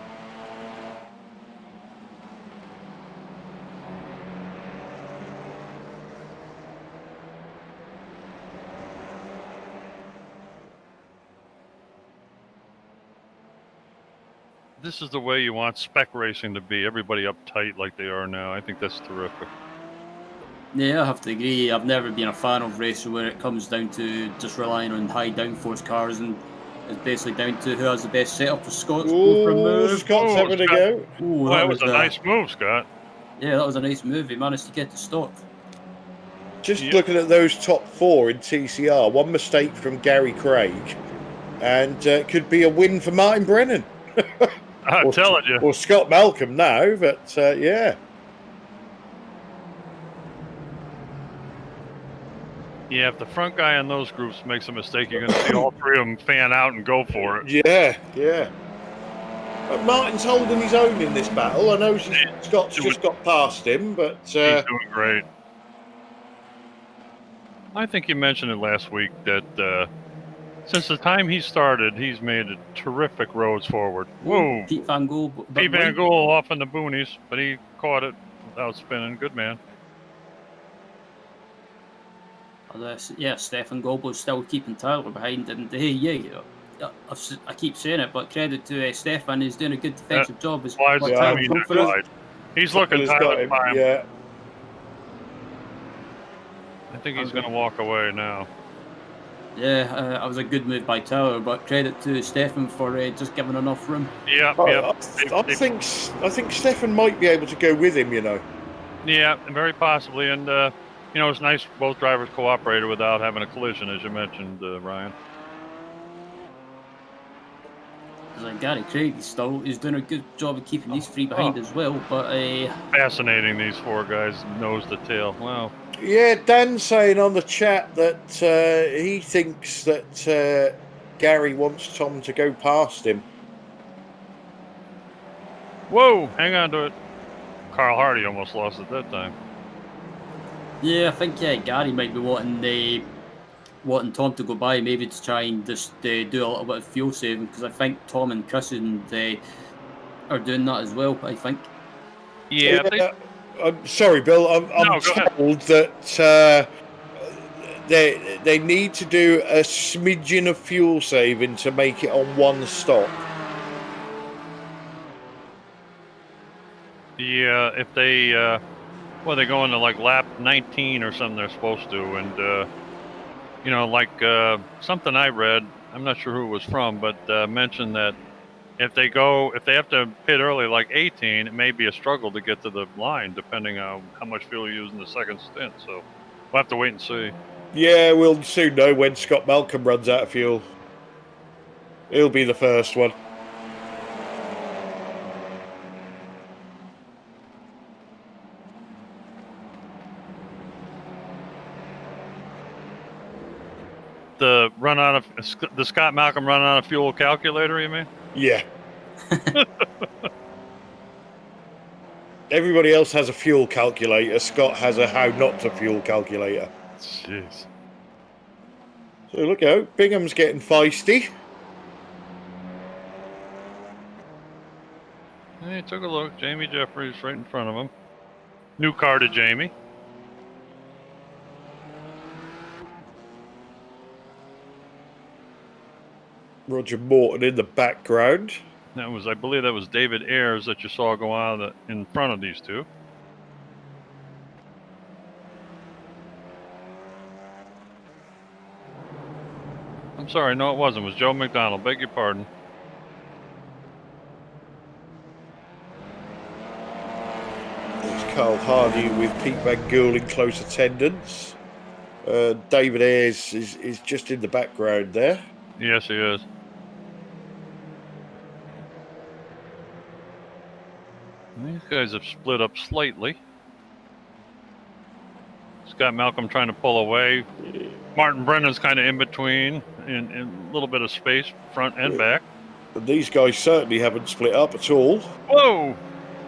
B: This is the way you want spec racing to be. Everybody uptight like they are now. I think that's terrific.
C: Yeah, I have to agree. I've never been a fan of racing where it comes down to just relying on high downforce cars, and it's basically down to who has the best setup. For Scott's go for a move.
A: Scott's having a go.
C: Ooh,
B: Well, that was a nice move, Scott.
C: Yeah, that was a nice move. He managed to get to stop.
A: just looking at those top 4 in TCR, one mistake from Gary Craig, and it could be a win for Martin Brennan.
B: I'm telling you.
A: Or Scott Malcolm now, but yeah.
B: Yeah, if the front guy in those groups makes a mistake, you're going to see all 3 of them fan out and go for it.
A: Yeah, yeah. But Martin's holding his own in this battle. I know Scott's just got past him, but...
B: he's doing great. I think you mentioned it last week that since the time he started, he's made terrific roads forward. Whoa!
C: Pete Van Gogh.
B: Pete Van Gogh off in the boonies, but he caught it without spinning. Good man.
C: Yeah, Stefan Gobler's still keeping Tyler behind, and I keep saying it, but credit to Stefan, he's doing a good defensive job. He's looking
B: Tyler by him.
A: Yeah.
B: I think he's going to walk away now.
C: Yeah, that was a good move by Tyler, but credit to Stefan for just giving enough room.
B: Yeah,
A: I think Stefan might be able to go with him, you know.
B: Yeah, very possibly, and you know, it's nice both drivers cooperated without having a collision, as you mentioned, Ryan.
C: Gary Craig he's doing a good job of keeping these 3 behind as well, but
B: fascinating, these 4 guys, nose to tail. Wow.
A: Yeah, Dan's saying on the chat that he thinks that Gary wants Tom to go past him.
B: Whoa, hang on to it. Carl Hardy almost lost it that time.
C: Yeah, I think Gary might be wanting Tom to go by, maybe to try and just do a little bit of fuel saving, because I think Tom and Chris are doing that as well, I think.
B: Yeah.
A: I'm sorry, Bill. I'm told that they need to do a smidgen of fuel saving to make it on one stop.
B: Yeah, if they they go into like lap 19 or something, they're supposed to, and you know, like something I read, I'm not sure who it was from, but mentioned that if they have to pit early, like 18, it may be a struggle to get to the line, depending on how much fuel you use in the second stint. So we'll have to wait and see.
A: Yeah, we'll soon know when Scott Malcolm runs out of fuel. He'll be the first one.
B: The Scott Malcolm run on a fuel calculator, you mean?
A: Yeah. Everybody else has a fuel calculator. Scott has a how not to fuel calculator.
B: Jeez.
A: So look out, Bingham's getting feisty.
B: Hey, took a look. Jamie Jeffries right in front of him. New car to Jamie.
A: Roger Morton in the background.
B: I believe that was David Ayres that you saw go out in front of these 2. I'm sorry, no, it wasn't. It was Joe McDonald. Beg your pardon.
A: There's Carl Hardy with Pete Van Gool in close attendance. David Ayres is just in the background there.
B: Yes, he is. These guys have split up slightly. Scott Malcolm trying to pull away. Martin Brennan's kind of in between, in a little bit of space, front and back.
A: And these guys certainly haven't split up at all.
B: Whoa!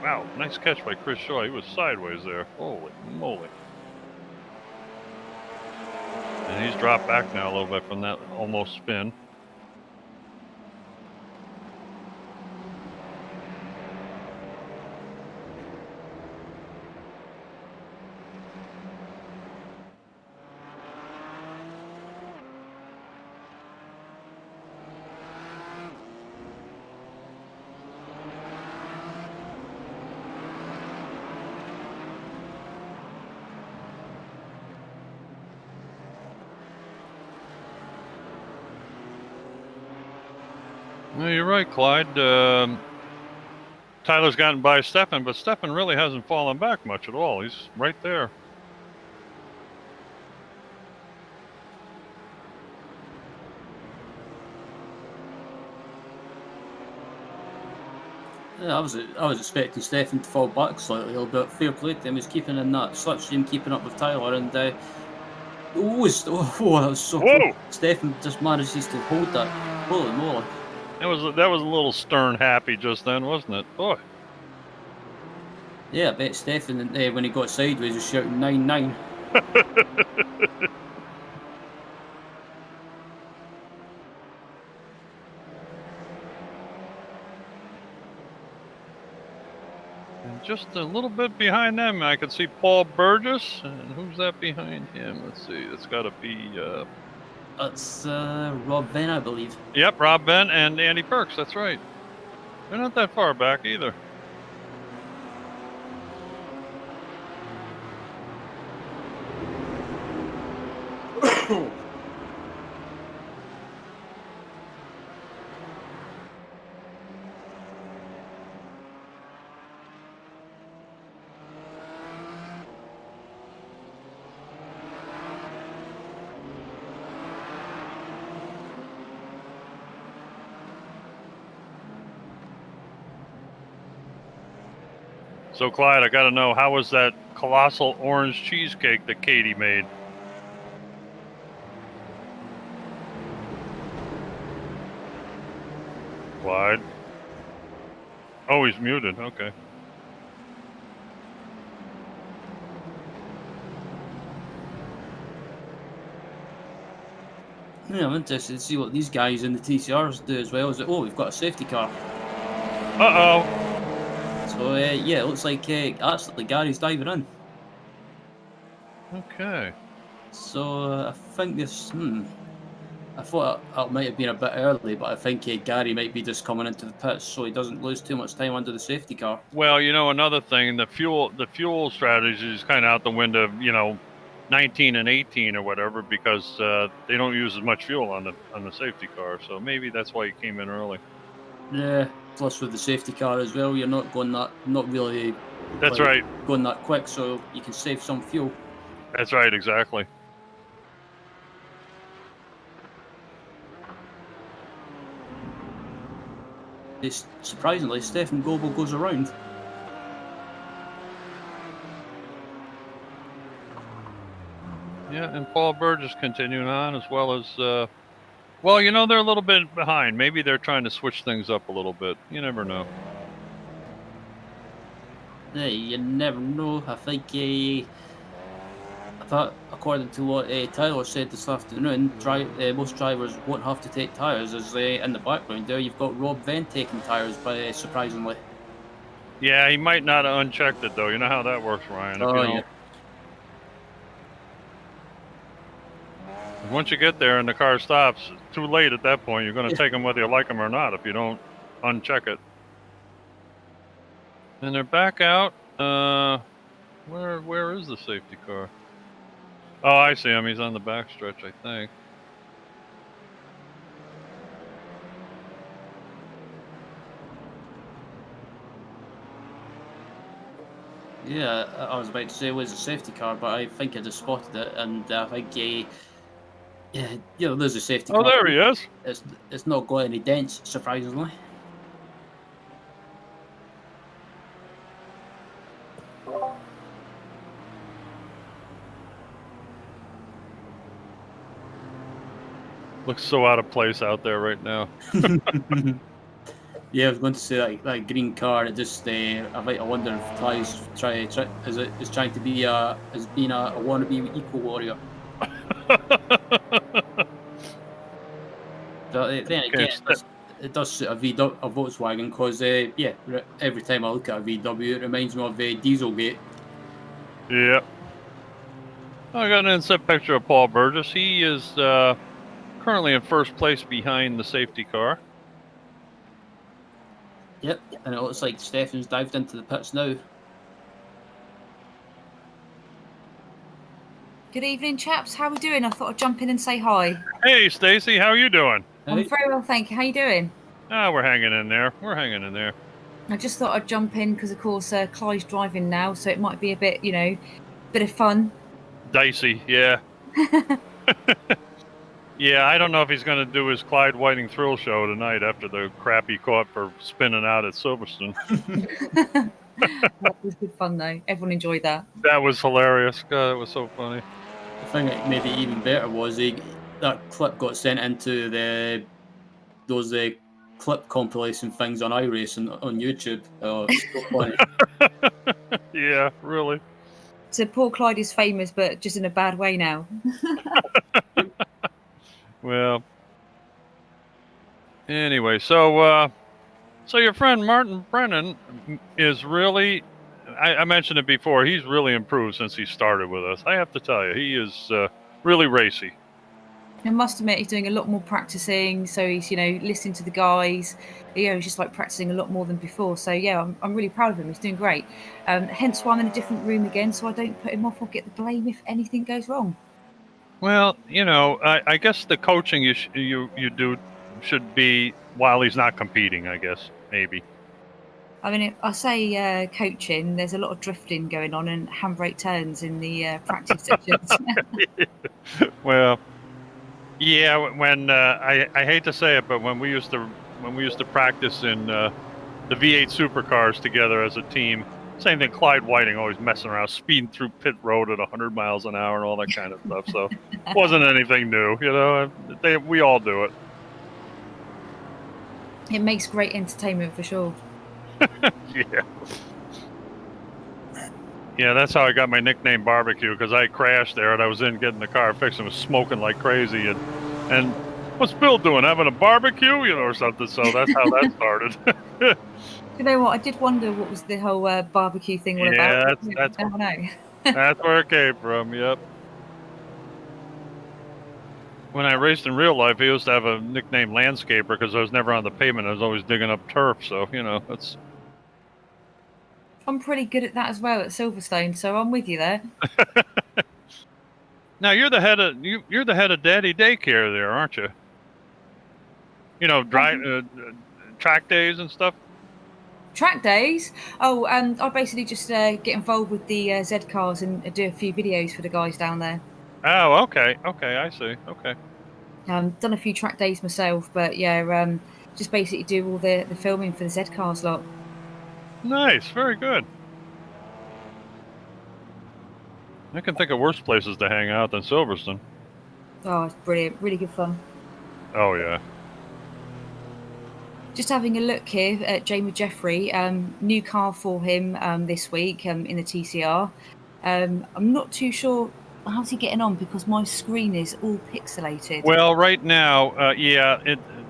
B: Wow, nice catch by Chris Shaw. He was sideways there. Holy moly. And he's dropped back now a little bit from that almost spin. No, you're right, Clyde. Tyler's gotten by Stefan, but Stefan really hasn't fallen back much at all. He's right there.
C: Yeah, I was expecting Stefan to fall back slightly, but fair play to him. He's keeping in that slipstream, keeping up with Tyler, and that was so close.
B: Whoa!
C: Stefan just manages to hold that. Holy moly!
B: That was a little stern happy just then, wasn't it? Boy.
C: Yeah, I bet Stefan, when he got sideways, was shouting 9-9.
B: And just a little bit behind them, I could see Paul Burgess. And who's that behind him? Let's see. It's got to be.
C: That's Rob Venn, I believe.
B: Yep, Rob Ben and Andy Perks. That's right. They're not that far back either. So, Clyde, I got to know, how was that colossal orange cheesecake that Katie made? Clyde? Oh, he's muted. Okay.
C: Yeah, I'm interested to see what these guys in the TCRs do as well. We've got a safety car.
B: Uh-oh.
C: So, yeah, it looks like actually Gary's diving in.
B: Okay.
C: So, I think this... I thought it might have been a bit early, but I think Gary might be just coming into the pits so he doesn't lose too much time under the safety car.
B: Well, you know, another thing, the fuel strategy is kind of out the window, you know, 19 and 18 or whatever, because they don't use as much fuel on the safety car. So maybe that's why he came in early.
C: Yeah, plus with the safety car as well, you're not really...
B: That's right.
C: Going that quick, so you can save some fuel.
B: That's right, exactly.
C: Surprisingly, Stefan Goebel goes around.
B: Yeah, and Paul Burgess continuing on, as well as, well, you know, they're a little bit behind. Maybe they're trying to switch things up a little bit. You never know.
C: Yeah, you never know. I think, according to what Tyler said this afternoon, most drivers won't have to take tyres. As in the background there, you've got Rob Venn taking tyres, surprisingly.
B: Yeah, he might not have unchecked it, though. You know how that works, Ryan.
C: Oh, yeah.
B: Once you get there and the car stops, it's too late at that point. You're going to take them whether you like them or not if you don't uncheck it. And they're back out. Where is the safety car? Oh, I see him. He's on the back stretch, I think.
C: Yeah, I was about to say it was a safety car, but I think I just spotted it, and I think there's a safety car.
B: Oh, there he is.
C: It's not got any dents, surprisingly.
B: Looks so out of place out there right now.
C: Yeah, I was going to say that green car. It just I wonder if Ty's trying to be as being a wannabe eco warrior. But then again, it does suit a Volkswagen, because every time I look at a VW, it reminds me of Dieselgate.
B: Yeah. I got an inset picture of Paul Burgess. He is currently in first place behind the safety car.
C: Yep, and it looks like Stefan's dived into the pits now.
E: Good evening, chaps. How are we doing? I thought I'd jump in and say hi.
B: Hey, Stacey, how are you doing?
E: I'm very well, thank you. How are you doing?
B: We're hanging in there. We're hanging in there.
E: I just thought I'd jump in because, of course, Clyde's driving now, so it might be a bit, bit of fun.
B: Dicey, yeah. Yeah, I don't know if he's going to do his Clyde Whiting thrill show tonight after the crap he caught for spinning out at Silverstone.
E: That was good fun though. Everyone enjoyed that.
B: That was hilarious. God, it was so funny.
C: The thing that made it even better was that clip got sent into those clip compilation things on iRacing on YouTube. Oh, it's so funny.
B: Yeah, really.
E: So poor Clyde is famous, but just in a bad way now.
B: Well, anyway, so your friend Martin Brennan is really, I mentioned it before, he's really improved since he started with us. I have to tell you, he is really racy.
E: I must admit, he's doing a lot more practicing. So he's, listening to the guys. He's just like practicing a lot more than before. So yeah, I'm really proud of him. He's doing great. Hence why I'm in a different room again, so I don't put him off or get the blame if anything goes wrong.
B: Well, I guess the coaching you do should be while he's not competing, I guess, maybe.
E: I mean, I say coaching, there's a lot of drifting going on and handbrake turns in the practice sessions.
B: Well, yeah, when I hate to say it, but when we used to practice in the V8 supercars together as a team, same thing. Clyde Whiting always messing around, speeding through pit road at 100 miles an hour and all that kind of stuff. So it wasn't anything new, we all do it.
E: It makes great entertainment for sure.
B: Yeah. Yeah, that's how I got my nickname Barbecue, because I crashed there and I was in getting the car fixed and was smoking like crazy. And what's Bill doing? Having a barbecue, or something. So that's how that started.
E: You know what? I did wonder what was the whole barbecue thing all
B: Yeah,
E: about.
B: that's
E: I don't know.
B: that's where it came from. Yep. When I raced in real life, I used to have a nickname Landscaper because I was never on the pavement. I was always digging up turf. So that's.
E: I'm pretty good at that as well at Silverstone, so I'm with you there.
B: Now you're the head of Daddy Daycare there, aren't you? Track days and stuff.
E: Track days? Oh, I basically just get involved with the Z cars and do a few videos for the guys down there.
B: Oh, okay, I see. Okay.
E: Done a few track days myself, but yeah, just basically do all the filming for the Z cars lot.
B: Nice, very good. I can think of worse places to hang out than Silverstone.
E: Oh, it's brilliant. Really good fun.
B: Oh, yeah.
E: Just having a look here at Jamie Jeffrey. New car for him this week in the TCR. I'm not too sure how's he getting on because my screen is all pixelated.
B: Well, right now,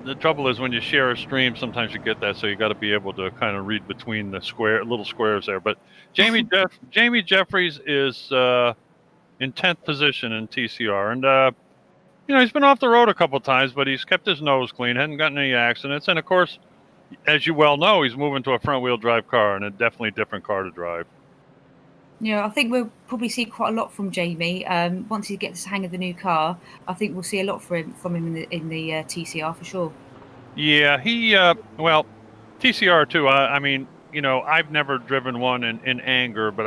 B: the trouble is when you share a stream, sometimes you get that, so you got to be able to kind of read between the little squares there. But Jamie Jeffries is in 10th position in TCR, and he's been off the road a couple times, but he's kept his nose clean, hadn't gotten any accidents, and of course, as you well know, he's moving to a front-wheel drive car, and a definitely different car to drive.
E: Yeah, I think we'll probably see quite a lot from Jamie once he gets the hang of the new car. I think we'll see a lot from him in the TCR for sure.
B: Yeah, he TCR too. I mean, I've never driven one in anger, but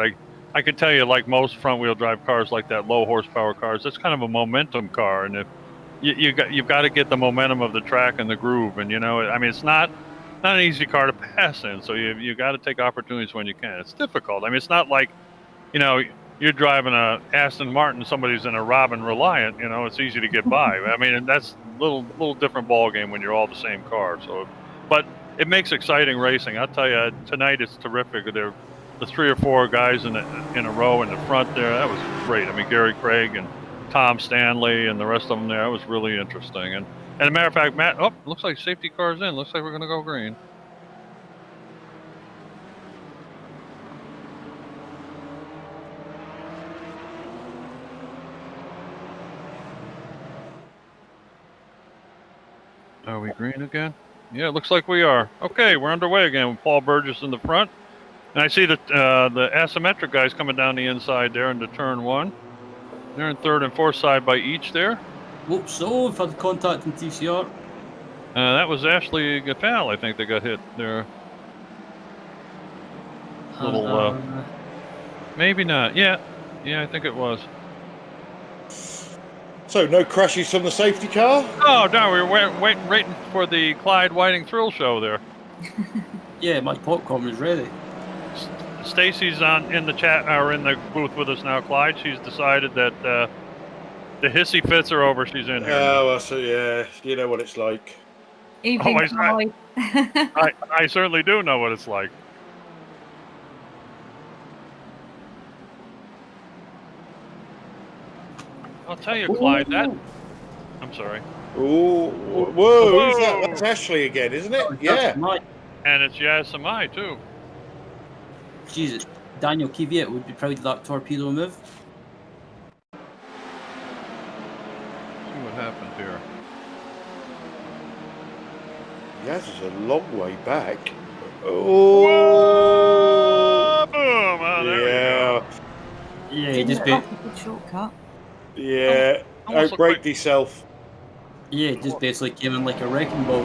B: I could tell you, like most front-wheel drive cars, like that low horsepower cars, it's kind of a momentum car, and if you've got to get the momentum of the track and the groove, and it's not an easy car to pass in, so you got to take opportunities when you can. It's difficult. I mean, it's not like you're driving a Aston Martin, somebody's in a Robin Reliant, it's easy to get by. I mean, and that's a little different ball game when you're all the same car. So, but it makes exciting racing. I'll tell you, tonight it's terrific. There, the 3 or 4 guys in a row in the front there, that was great. I mean, Gary Craig and Tom Stanley and the rest of them there, that was really interesting. And as a matter of fact, Matt, looks like safety car's in. Looks like we're going to go green. Are we green again? Yeah, it looks like we are. Okay, we're underway again with Paul Burgess in the front. And I see that the asymmetric guys coming down the inside there into turn 1. They're in 3rd and 4th side by each there.
C: Whoops, so we've had contact in TCR.
B: That was Ashley Gaffal, I think, that got hit there. Maybe not. Yeah, I think it was.
A: So no crashes from the safety car?
B: Oh, no, we were waiting for the Clyde Whiting thrill show there.
C: Yeah, my popcorn was ready.
B: Stacy's in the chat or in the booth with us now, Clyde. She's decided that the hissy fits are over. She's in here.
A: Oh, well, so yeah, you know what it's like.
E: Evening, Clyde.
B: I certainly do know what it's like. I'll tell you, Clyde, that... I'm sorry.
A: Ooh, whoa, who's that? That's Ashley again, isn't it? Yeah.
B: And it's Yasamai, too.
C: Jesus, Daniel Kvyat would be proud of that torpedo move.
B: See what happens here.
A: Yaz is a long way back. Oh,
B: Whoa, boom! Oh, there we go.
C: Yeah, he
E: Didn't
C: just
E: look
C: be,
E: like a good shortcut.
A: yeah.
B: Almost
A: Outbreak
B: like-
A: yourself.
C: yeah, just basically came in like a wrecking ball.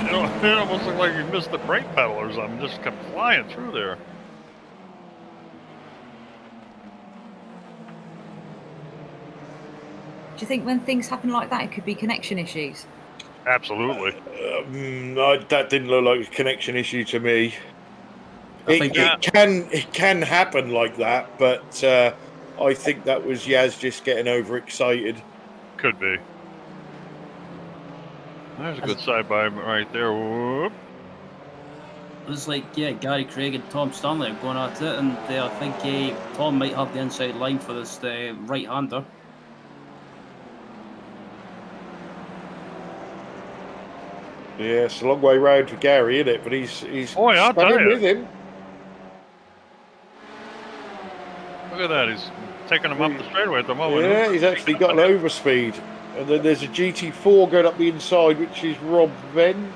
B: It almost looked like you missed the brake pedal or something. Just kept flying through there.
E: Do you think when things happen like that, it could be connection issues?
B: Absolutely.
A: That didn't look like a connection issue to me.
C: I think
A: It can happen like that, but I think that was Yaz just getting overexcited.
B: Could be. There's a good side by right there. Whoop.
C: it was like, yeah, Gary Craig and Tom Stanley are going at it, and I think Tom might have the inside line for this right-hander.
A: Yeah, it's a long way round for Gary, isn't it? But he's
B: Boy, I'll tell
A: spanning
B: you.
A: with him.
B: Look at that. He's taking him up the straightaway at the moment.
A: Yeah, he's actually got an overspeed. And then there's a GT4 going up the inside, which is Rob Venn.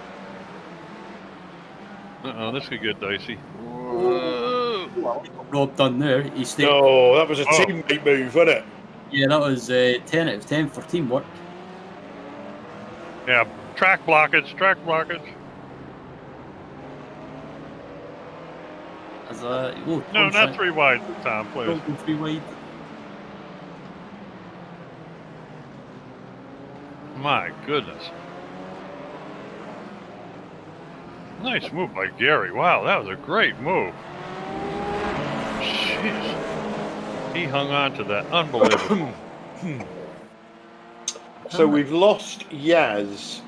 B: Uh-oh, this could get dicey. Whoa.
C: Rob done there. He stayed.
A: Oh, that was a teammate move, wasn't it?
C: Yeah, that was 10 out of 10 for teamwork.
B: Yeah, track blockage.
C: As
B: No, not 3 wide, Tom, please.
C: 3 wide.
B: My goodness. Nice move by Gary. Wow, that was a great move. Jeez. He hung on to that. Unbelievable.
A: So we've lost Yaz.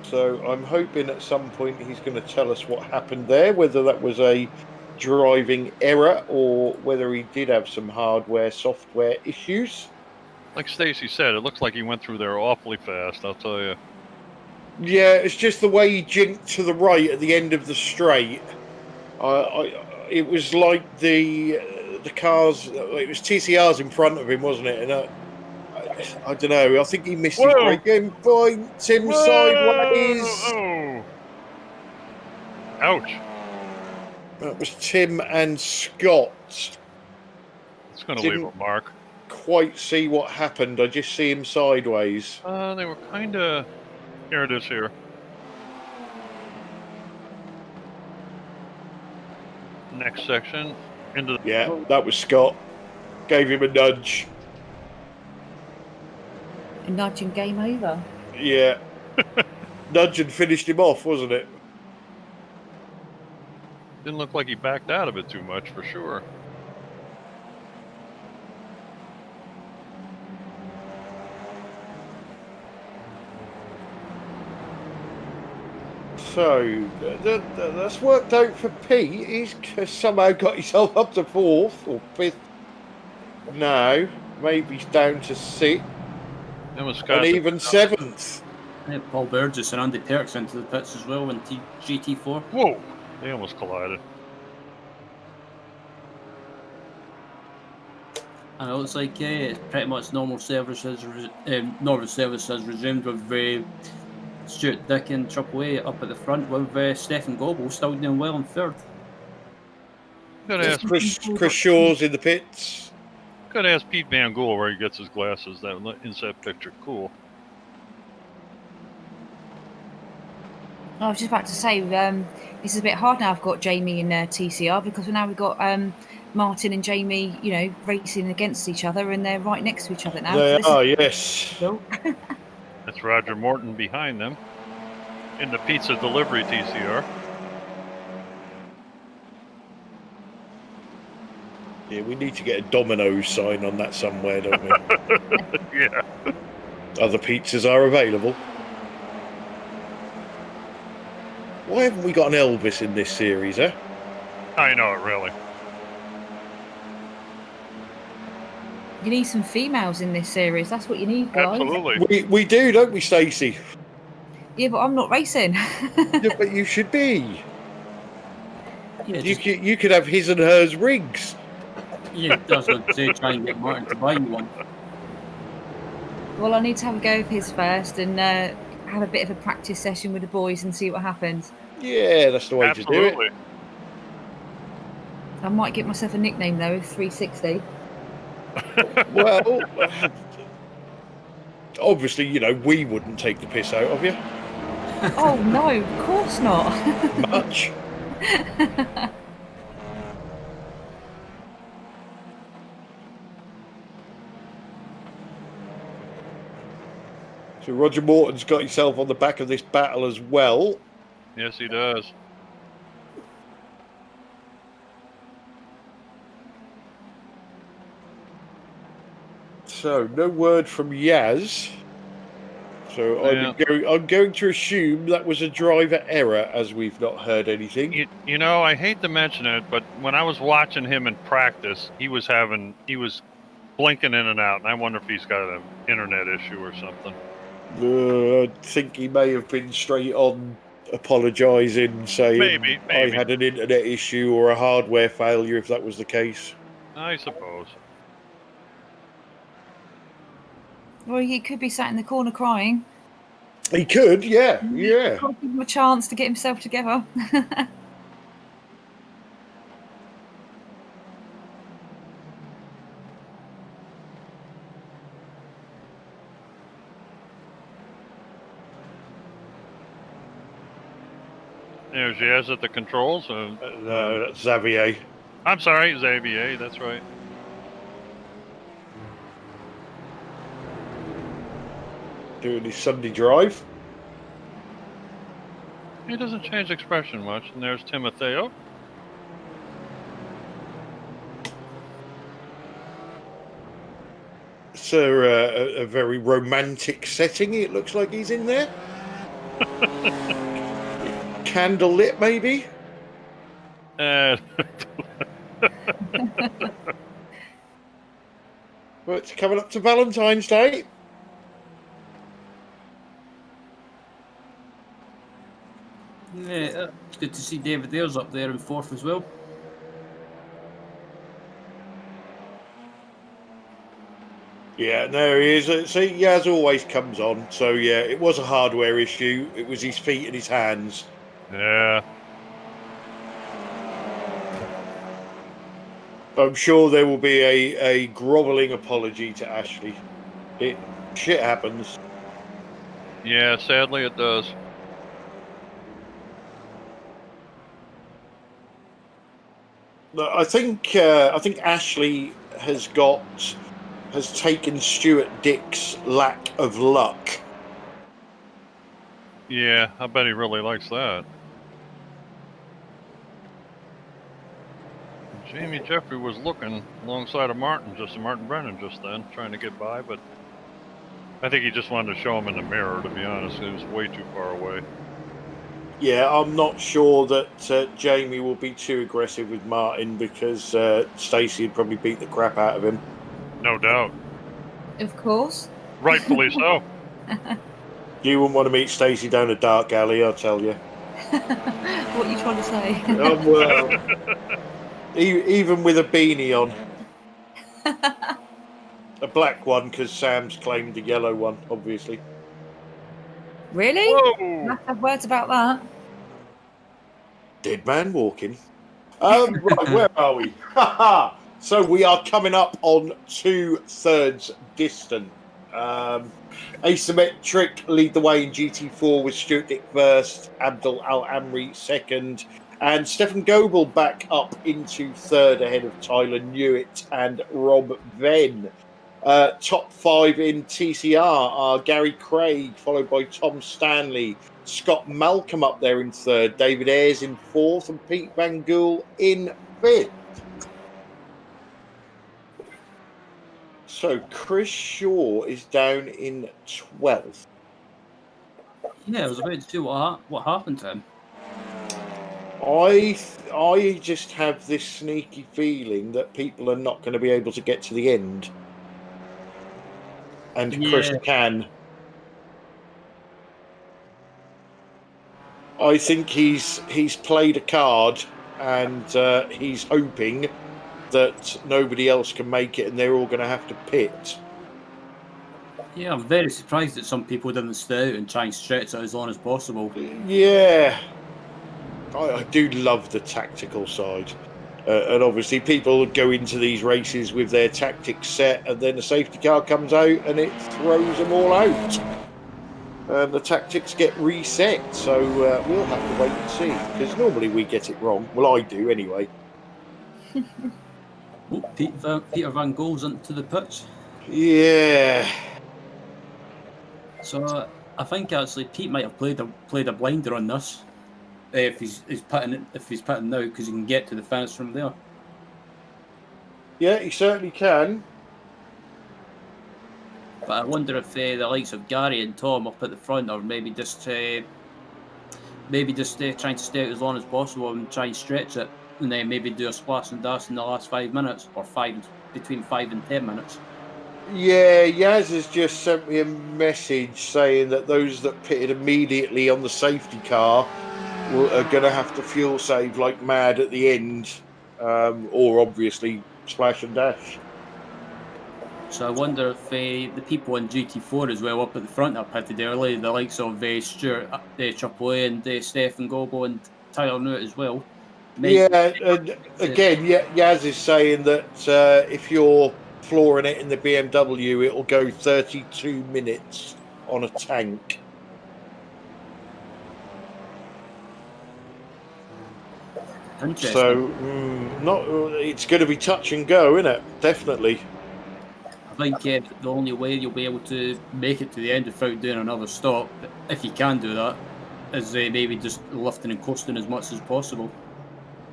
A: So I'm hoping at some point he's going to tell us what happened there, whether that was a driving error or whether he did have some hardware, software issues.
B: Like Stacy said, it looks like he went through there awfully fast, I'll tell you.
A: Yeah, it's just the way he jinked to the right at the end of the straight. It was like the cars. It was TCRs in front of him, wasn't it? And I don't know. I think he missed his braking point. Tim sideways.
B: Oh. Ouch.
A: That was Tim and Scott.
B: It's going to leave a mark.
A: Quite see what happened. I just see him sideways.
B: They were kind of... Here it is here. Next section. Into the...
A: Yeah, that was Scott. Gave him a nudge.
E: A nudge and game over.
A: Yeah. Nudge and finished him off, wasn't it?
B: Didn't look like he backed out of it too much, for sure.
A: So, that's worked out for Pete. He's somehow got himself up to 4th or 5th now. Maybe he's down to 6th.
B: That was Scott.
A: And even 7th.
C: Yeah, Paul Burgess and Andy Perks into the pits as well in GT4.
B: Whoa! They almost collided.
C: And it looks like pretty much normal service has resumed with Stuart Dick and Triple A up at the front with Stefan Goebel still doing well in 3rd.
A: Chris Shaw's in the pits.
B: Gotta ask Pete Van Gool where he gets his glasses. That inside picture, cool.
E: I was just about to say, this is a bit hard now. I've got Jamie in TCR because now we've got Martin and Jamie, you know, racing against each other, and they're right next to each other now.
A: They
E: So
A: are, yes.
B: That's Roger Morton behind them in the pizza delivery TCR.
A: Yeah, we need to get a Domino's sign on that somewhere, don't we?
B: Yeah.
A: Other pizzas are available. Why haven't we got an Elvis in this series, eh?
B: I know it, really.
E: you need some females in this series. That's what you need, guys.
B: Absolutely.
A: We do, don't we, Stacey?
E: Yeah, but I'm not racing.
A: Yeah, but you should be.
C: Yeah,
A: You could have his and hers rigs.
C: yeah, that's what I'd say. Try and get Martin to buy you one.
E: Well, I need to have a go of his first and have a bit of a practice session with the boys and see what happens.
A: Yeah, that's the way
B: Absolutely.
A: to do it.
E: I might get myself a nickname though, 360.
A: Well, obviously, you know, we wouldn't take the piss out of you
E: Oh no, of course not.
A: much. So Roger Morton's got himself on the back of this battle as well.
B: Yes, he does.
A: So no word from Yaz. So
B: Yeah.
A: I'm going to assume that was a driver error, as we've not heard anything.
B: You know, I hate to mention it, but when I was watching him in practice, he was blinking in and out, and I wonder if he's got an internet issue or something.
A: I think he may have been straight on apologising, saying
B: Maybe.
A: I had an internet issue or a hardware failure, if that was the case.
B: I suppose.
E: Well, he could be sat in the corner crying.
A: He could, yeah.
E: I'll give him a chance to get himself together.
B: There's Yaz at the controls.
A: No, that's Xavier.
B: I'm sorry, Xavier. That's right.
A: Doing his Sunday drive.
B: He doesn't change expression much. And there's Timotheo.
A: It's a very romantic setting. It looks like he's in there. Candle lit, maybe.
B: Uh,
A: Well, it's coming up to Valentine's Day.
C: Yeah, it's good to see David Ayres up there in fourth as well.
A: Yeah, there he is. See, Yaz always comes on. So, yeah, it was a hardware issue. It was his feet and his hands.
B: yeah.
A: I'm sure there will be a grovelling apology to Ashley. Shit happens.
B: Yeah, sadly it does.
A: No, I think Ashley has taken Stuart Dick's lack of luck.
B: Yeah, I bet he really likes that. Jamie Jeffrey was looking alongside of Martin Brennan just then, trying to get by, but I think he just wanted to show him in the mirror, to be honest. It was way too far away.
A: Yeah, I'm not sure that Jamie will be too aggressive with Martin because Stacey would probably beat the crap out of him.
B: No doubt.
E: Of course.
B: Rightfully so.
A: You wouldn't want to meet Stacey down a dark alley, I'll tell you.
E: What are you trying to say?
A: Well, even with a beanie on. A black one, because Sam's claimed the yellow one, obviously.
E: Really?
B: Whoa!
E: Must have words about that.
A: Dead man walking. Right, where are we? So we are coming up on 2/3 distance. Asymmetric lead the way in GT4 with Stuart Dick first, Abdul Al Amri second, and Stefan Goebel back up into third ahead of Tyler Newitt and Rob Venn. Top 5 in TCR are Gary Craig, followed by Tom Stanley, Scott Malcolm up there in third, David Ayres in fourth, and Pete Van Gool in fifth. So Chris Shaw is down in 12th.
C: Yeah, I was about to see what happened to him.
A: I just have this sneaky feeling that people are not going to be able to get to the end. And Chris can. I think he's played a card, and he's hoping that nobody else can make it, and they're all going to have to pit.
C: Yeah, I'm very surprised that some people didn't stay out and try and stretch out as long as possible.
A: Yeah, I do love the tactical side. And obviously people go into these races with their tactics set, and then the safety car comes out and it throws them all out. And the tactics get reset. So we'll have to wait and see, because normally we get it wrong. Well, I do anyway.
C: Oh, Peter Van Gool's into the pitch.
A: Yeah.
C: So I think actually Pete might have played a blinder on this. If he's pitting now, because he can get to the fence from there.
A: Yeah, he certainly can.
C: But I wonder if the likes of Gary and Tom up at the front are maybe just trying to stay out as long as possible and try and stretch it, and then maybe do a splash and dash in the last 5 minutes, or between 5 and 10 minutes.
A: Yeah, Yaz has just sent me a message saying that those that pitted immediately on the safety car are going to have to fuel save like mad at the end, or obviously splash and dash.
C: So I wonder if the people in GT4 as well up at the front are pitted early, the likes of Stuart Chapelet and Stefan Goebel and Tyler Newitt as well.
A: Yeah, and again, Yaz is saying that if you're flooring it in the BMW, it'll go 32 minutes on a tank. So, it's going to be touch and go, isn't it? Definitely.
C: I think the only way you'll be able to make it to the end without doing another stop, if you can do that, is maybe just lifting and coasting as much as possible.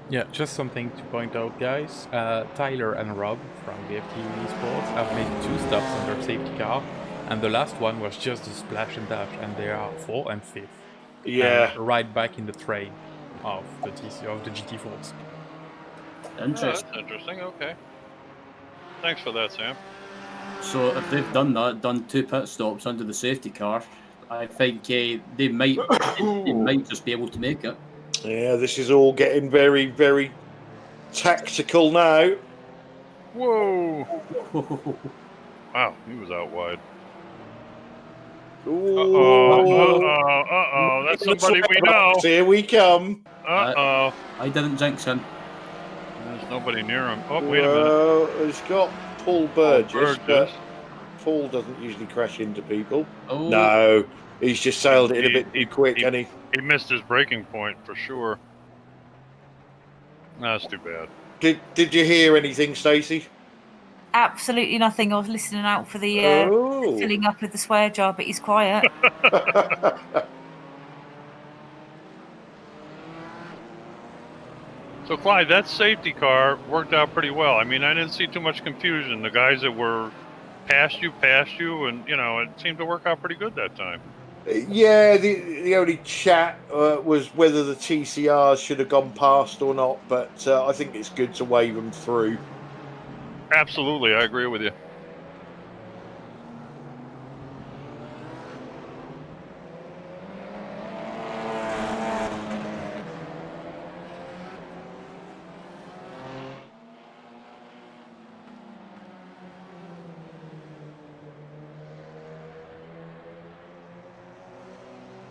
D: Yeah, just something to point out, guys. Tyler and Rob from BFT Sports have made 2 stops on their safety car, and the last one was just a splash and dash, and they are 4th and 5th.
A: Yeah.
D: And right back in the train of the GT4s.
C: Interesting.
B: That's interesting. Okay. Thanks for that, Sam.
C: So if they've done 2 pit stops under the safety car, I think they might just be able to make it.
A: Yeah, this is all getting very, very tactical now.
B: Whoa! Wow, he was out wide. Uh-oh, that's somebody we know.
A: Here we come.
B: Uh-oh.
C: I didn't jinx him.
B: There's nobody near him. Oh, wait a minute.
A: He's got Paul Burgess, but Paul doesn't usually crash into people.
C: Oh.
A: No, he's just sailed it in a bit too quick, and he
B: missed his braking point for sure. That's too bad.
A: Did you hear anything, Stacey?
E: Absolutely nothing. I was listening out for the filling up of the swear jar, but he's quiet.
B: So, Clyde, that safety car worked out pretty well. I mean, I didn't see too much confusion. The guys that were past you, and, it seemed to work out pretty good that time.
A: Yeah, the only chat was whether the TCRs should have gone past or not, but I think it's good to wave them through.
B: Absolutely, I agree with you.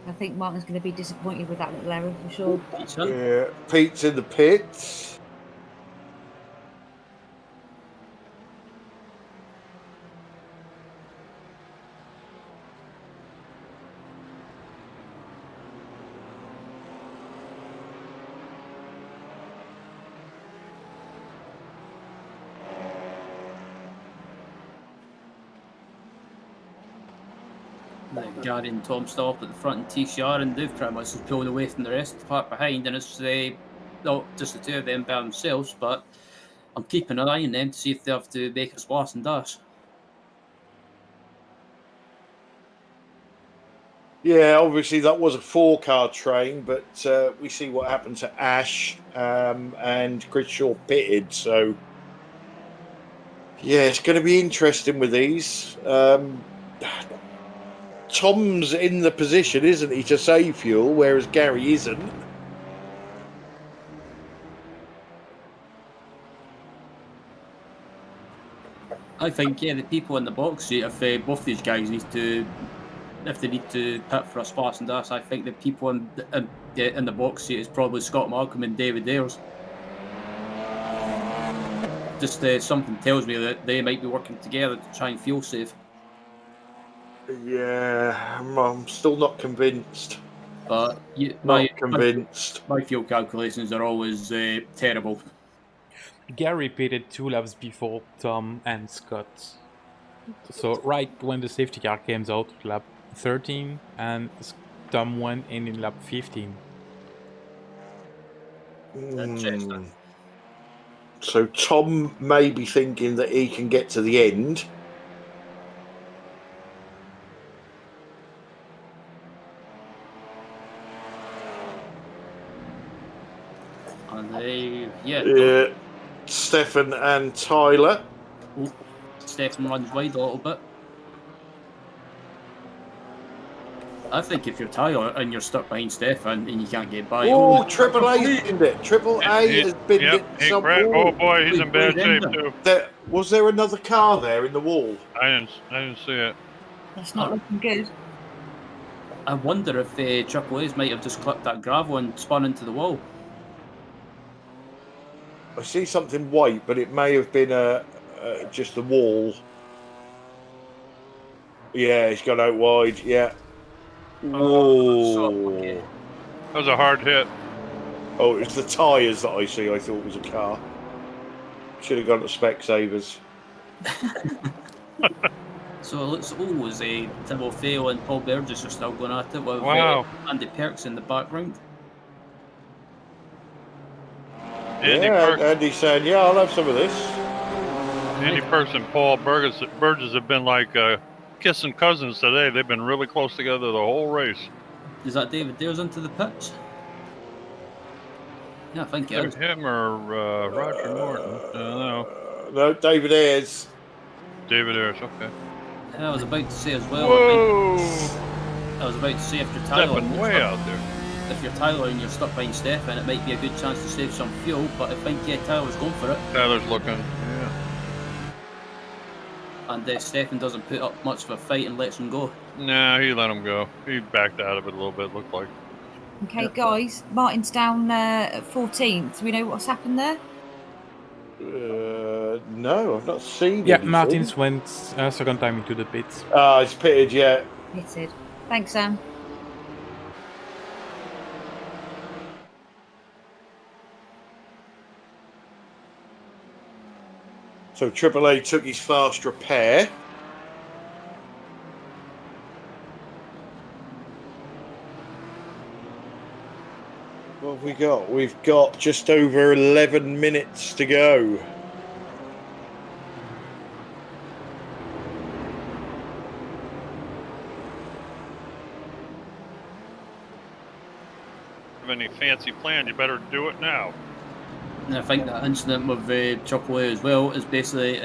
E: I think Martin's going to be disappointed with that little error for sure.
A: Yeah, Pete's in the pits.
C: Gary and Tom still up at the front in TCR, and they've pretty much just pulled away from the rest of the pack behind, and it's not just the two of them by themselves, but I'm keeping an eye on them to see if they have to make a splash and dash.
A: Yeah, obviously that was a 4-car train, but we see what happened to Ash and Grishaw pitted. So, yeah, it's going to be interesting with these. Tom's in the position, isn't he, to save fuel, whereas Gary isn't.
C: I think, yeah, the people in the box seat, if both these guys need to, if they need to pit for a splash and dash, I think the people in the box seat is probably Scott Malcolm and David Ayres. Just something tells me that they might be working together to try and fuel save.
A: Yeah, I'm still not convinced.
C: But
A: Not convinced.
C: My fuel calculations are always terrible.
D: Gary pitted 2 laps before Tom and Scott. So right when the safety car came out, lap 13, and Tom went in lap 15.
A: So Tom may be thinking that he can get to the end.
C: And
A: yeah, Stefan and Tyler.
C: Oh, Stefan runs wide a little bit. I think if you're Tyler and you're stuck behind Stefan and you can't get by...
A: Oh, Triple A has binned it. Triple A has binned it.
B: Oh boy, he's in bad shape too.
A: Was there another car there in the wall?
B: I didn't see it.
E: That's not looking good.
C: I wonder if Triple A's might have just clipped that gravel and spun into the wall.
A: I see something white, but it may have been just the wall. Yeah, he's gone out wide. Yeah. Whoa.
B: That was a hard hit.
A: Oh, it's the tyres that I see. I thought it was a car. Should have gone to Specsavers.
C: So it looks as a Timo Fail and Paul Burgess are still going at it with Andy Perks in the background.
A: Andy's saying, yeah, I'll have some of this.
B: Andy Perks and Paul Burgess have been like kissing cousins today. They've been really close together the whole race.
C: Is that David Dare's into the pitch? Yeah, I think it is.
B: Him or Roger Norton? I don't know.
A: No, David Ayres.
B: David Ayres, okay.
C: Yeah, I was about to say as well. I was about to say if you're Tyler,
B: way out there.
C: If you're Tyler and you're stuck behind Stefan, it might be a good chance to save some fuel. But I think Tyler's going for it.
B: Tyler's looking, yeah.
C: And Stefan doesn't put up much of a fight and lets him go.
B: Nah, he let him go. He backed out of it a little bit, looked like.
E: Okay, guys, Martin's down at 14th. Do we know what's happened there?
A: No, I've not seen
D: Yeah,
A: anything.
D: Martins went second time into the pits.
A: He's pitted, yeah.
E: Pitted. Thanks, Sam.
A: So Triple A took his fast repair. What have we got? We've got just over 11 minutes to go.
B: Have any fancy plan, you better do it now.
C: And I think that incident with Triple A as well is basically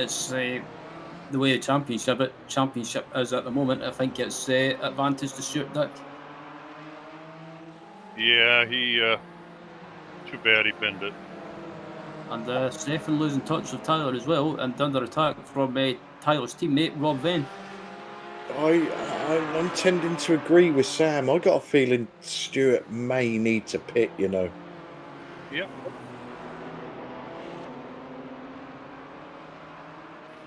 C: the way the championship is at the moment. I think it's advantage to Stuart Dick.
B: Yeah, too bad he binned it.
C: And Stefan losing touch with Tyler as well, and under attack from Tyler's teammate Rob Venn.
A: I'm tending to agree with Sam. I got a feeling Stuart may need to pit, you know.
B: Yep.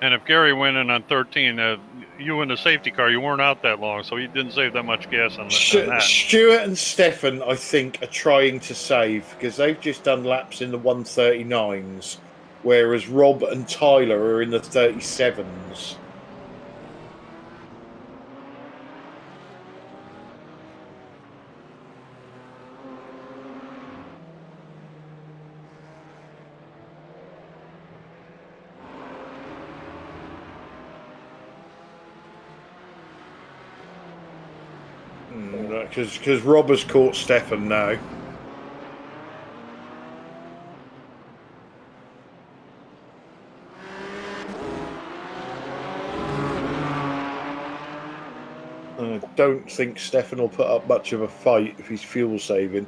B: And if Gary went in on 13, you in the safety car, you weren't out that long, so he didn't save that much gas on that.
A: Stuart and Stefan, I think, are trying to save because they've just done laps in the 139s, whereas Rob and Tyler are in the 37s. Because Rob has caught Stefan now. I don't think Stefan will put up much of a fight if he's fuel saving.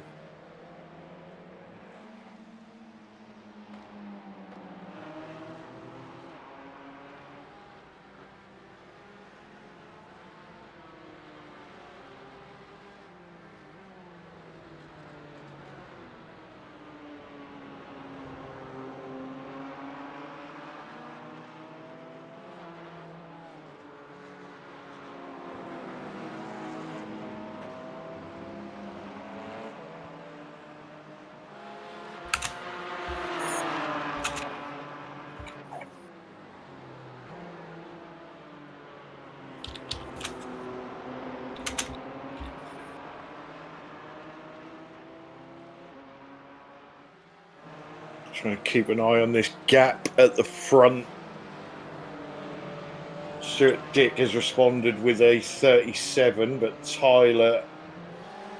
A: Trying to keep an eye on this gap at the front. Stuart Dick has responded with a 37, but Tyler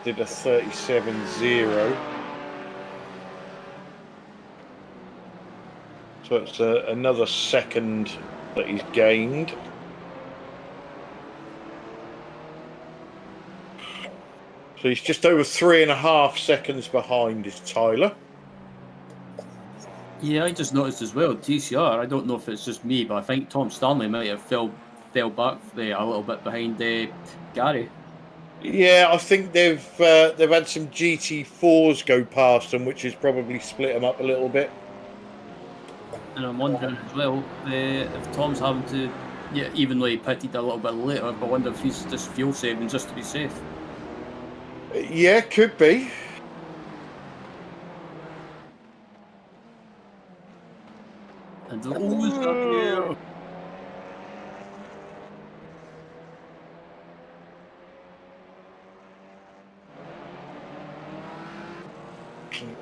A: did a 37.0. So it's another second that he's gained. So he's just over 3.5 seconds behind is Tyler.
C: Yeah, I just noticed as well, TCR, I don't know if it's just me, but I think Tom Stanley might have fell back there a little bit behind Gary.
A: Yeah, I think they've had some GT4s go past them, which has probably split them up a little bit.
C: And I'm wondering as well if Tom's having to, even though he pitted a little bit later, but I wonder if he's just fuel saving just to be safe.
A: Yeah, could be.
C: And always up here.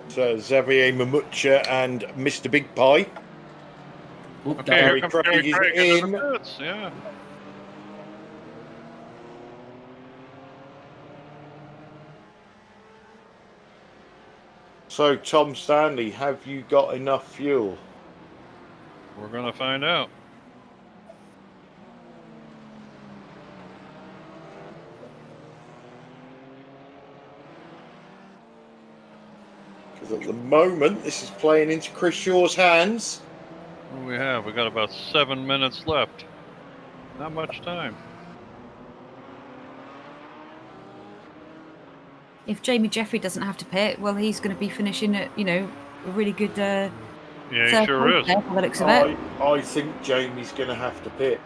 A: So Xavier Mamucha and Mr. Big Pie.
B: Okay, here comes
A: Craig
B: Gary
A: is
B: Craig into
A: in.
B: the pits. Yeah.
A: So, Tom Stanley, have you got enough fuel?
B: We're going to find out.
A: Because at the moment, this is playing into Chris Shaw's hands.
B: What do we have? We got about 7 minutes left. Not much time.
E: If Jamie Jeffrey doesn't have to pit, well, he's going to be finishing at, a really good.
B: Yeah, he
E: third
B: sure
E: place
B: is.
E: there, by the looks of it.
A: I think Jamie's going to have to pit.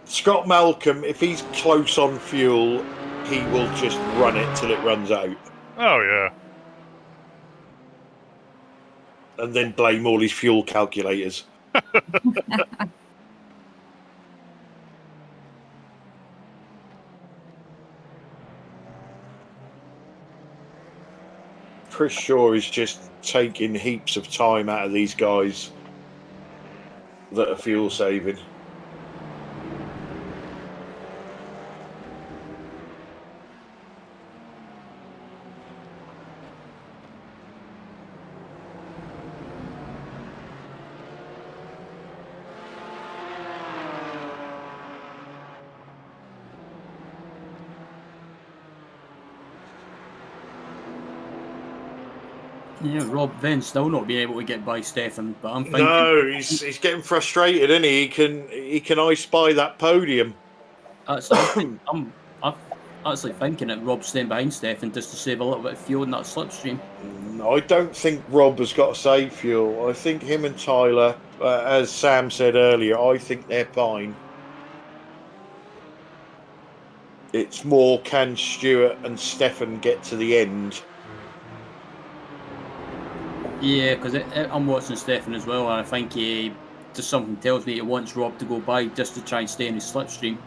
A: Scott Malcolm, if he's close on fuel, he will just run it till it runs out.
B: Oh, yeah.
A: And then blame all his fuel calculators. Chris Shaw is just taking heaps of time out of these guys that are fuel saving.
C: Yeah, Rob Venn still not being able to get by Stefan, but I'm thinking.
A: No, he's getting frustrated, isn't he? He can I spy that podium.
C: Actually, I'm actually thinking that Rob's staying behind Stefan just to save a little bit of fuel in that slipstream.
A: I don't think Rob has got to save fuel. I think him and Tyler, as Sam said earlier, I think they're fine. It's more, can Stuart and Stefan get to the end?
C: Yeah, because I'm watching Stefan as well, and I think just something tells me he wants Rob to go by just to try and stay in his slipstream.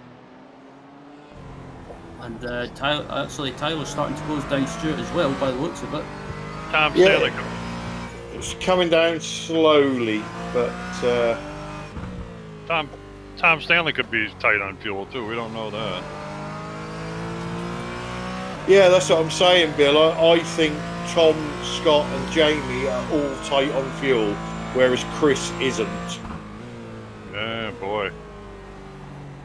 C: And Tyler's starting to close down Stuart as well, by the looks of it.
B: Tom
A: Yeah.
B: Stanley.
A: It's coming down slowly, but
B: Tom Stanley could be tight on fuel too. We don't know that.
A: yeah, that's what I'm saying, Bill. I think Tom, Scott, and Jamie are all tight on fuel, whereas Chris isn't.
B: Yeah, boy.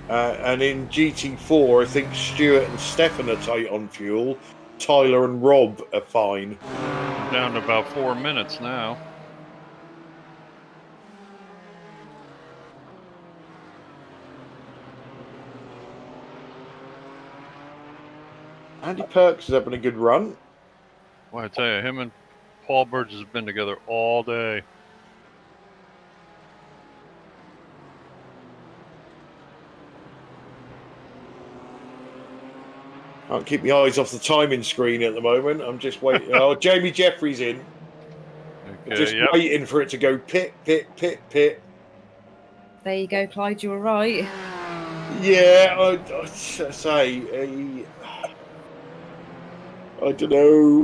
A: And in GT4, I think Stuart and Stefan are tight on fuel. Tyler and Rob are fine.
B: Down to about 4 minutes now.
A: Andy Perks is having a good run.
B: Well, I tell you, him and Paul Burgess have been together all day.
A: Can't keep my eyes off the timing screen at the moment. I'm just waiting. Oh, Jamie Jeffries in. I'm
B: Okay,
A: just
B: yep.
A: waiting for it to go pit, pit, pit, pit.
E: There you go, Clyde. You were right.
A: Yeah, I say, I don't know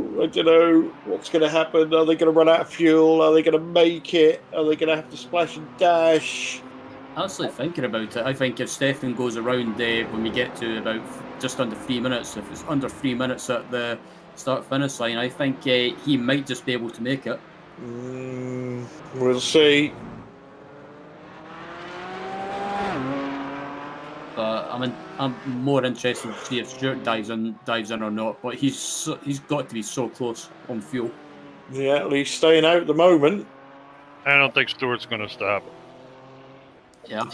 A: what's going to happen. Are they going to run out of fuel? Are they going to make it? Are they going to have to splash and dash?
C: Actually, thinking about it, I think if Stefan goes around when we get to about just under 3 minutes, if it's under 3 minutes at the start-finish line, I think he might just be able to make it.
A: We'll see.
C: But I'm more interested to see if Stuart dives in or not. But he's got to be so close on fuel.
A: Yeah, at least staying out at the moment.
B: I don't think Stewart's going to stop.
C: Yeah,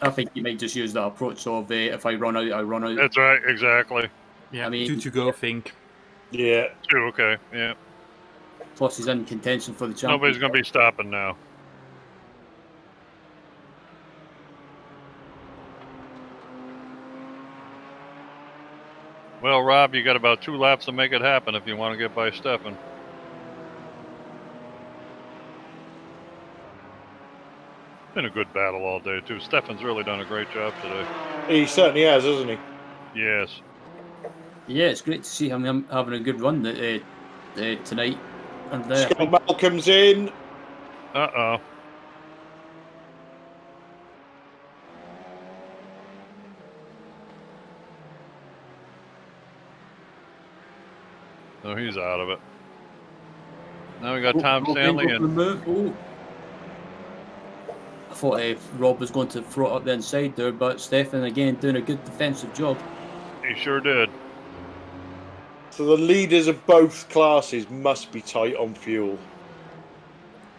C: I think you might just use that approach of if I run out, I run out.
B: That's right, exactly.
D: Yeah,
C: I mean,
D: 2 to go, think.
A: Yeah.
B: 2, okay, yeah.
C: Plus, he's in contention for the championship.
B: Nobody's going to be stopping now. Well, Rob, you got about 2 laps to make it happen if you want to get by Stefan. Been a good battle all day, too. Stefan's really done a great job today.
A: He certainly has, hasn't he?
B: Yes.
C: Yeah, it's great to see him having a good run tonight. And
A: Scott Malcolm's in.
B: Uh-oh. So he's out of it. Now we got Tom Stanley and...
C: I thought Rob was going to throw it up the inside there, but Stefan again doing a good defensive job.
B: He sure did.
A: So the leaders of both classes must be tight on fuel.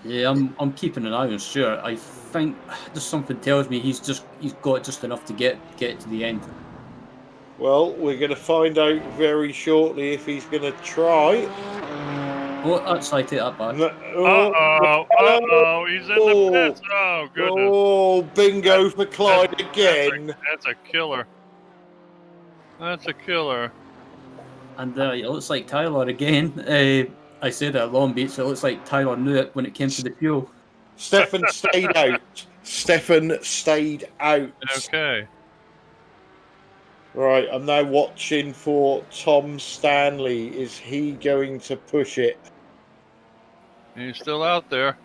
C: Yeah, I'm keeping an eye on Stuart. I think just something tells me he's got just enough to get to the end.
A: Well, we're going to find out very shortly if he's going to try.
C: Oh, actually, I take that back.
B: Uh-oh, he's in the pits. Oh, goodness.
A: Oh, bingo for Clyde again.
B: That's a killer. That's a killer.
C: And it looks like Tyler again. I said that at Long Beach, so it looks like Tyler knew it when it came to the fuel.
A: Stefan stayed out. Stefan stayed out.
B: Okay.
A: Right, I'm now watching for Tom Stanley. Is he going to push it?
B: He's still out there.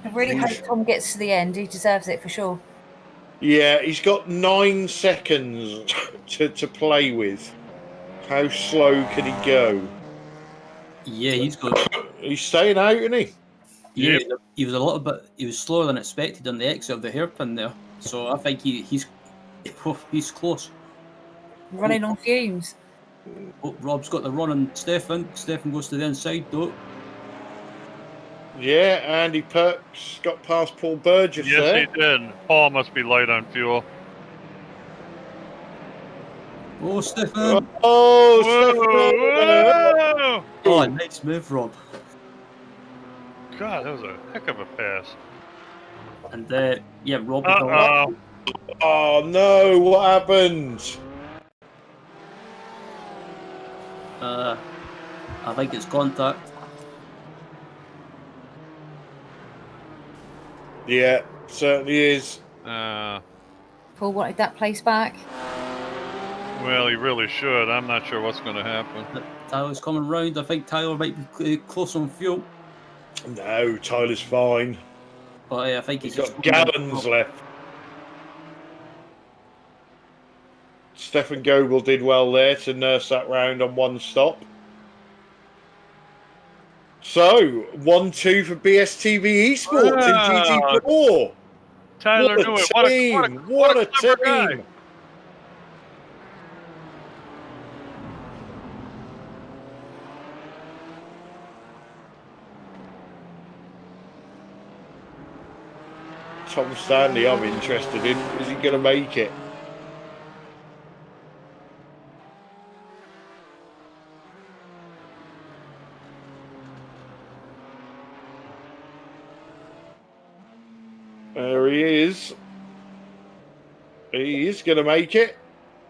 E: I really hope Tom gets to the end. He deserves it for sure.
A: Yeah, he's got 9 seconds to play with. How slow can he go?
C: Yeah, he's good.
A: He's staying out, isn't he?
C: Yeah, he was a little bit. He was slower than expected on the exit of the hairpin there. So I think he's close.
E: Running on fumes.
C: Oh, Rob's got the run on Stefan. Stefan goes to the inside though.
A: Yeah, Andy Perks got past Paul Burgess there.
B: Yes, he did. Paul must be light on fuel.
C: Oh, Stefan!
A: Oh,
B: Whoa!
C: Oh, nice move, Rob.
B: God, that was a heck of a pass.
C: And yeah, Rob.
B: Uh-oh.
A: Oh no, what happened?
C: I think it's contact.
A: Yeah, certainly is.
E: Paul wanted that place back.
B: Well, he really should. I'm not sure what's going to happen.
C: Tyler's coming round. I think Tyler might be close on fuel,
A: No, Tyler's fine.
C: but I think
A: He's
C: he's
A: got
C: just going
A: gallons left. Stefan Goebel did well there to nurse that round on one stop. So, 1-2 for BSTV Esports in GT4.
B: Tyler
A: What
B: knew
A: a
B: it. What
A: team!
B: a
A: What a
B: clever guy.
A: team! Tom Stanley, I'm interested in. Is he going to make it? There he is. He is going to make it.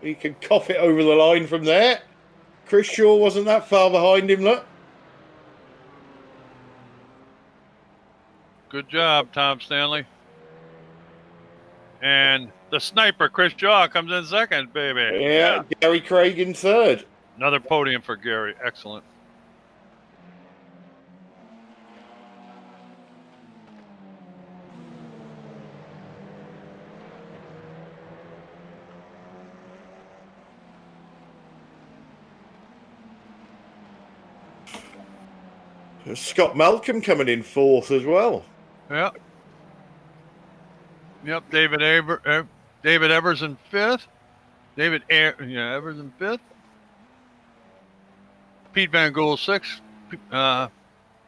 A: He can cough it over the line from there. Chris Shaw wasn't that far behind him, look.
B: Good job, Tom Stanley. And the sniper, Chris Shaw, comes in second, baby.
A: Yeah, Gary Craig in third.
B: Another podium for Gary. Excellent.
A: Scott Malcolm coming in fourth as well.
B: Yeah. Yep, David Evers in fifth. Evers in fifth. Pete Van Gool sixth.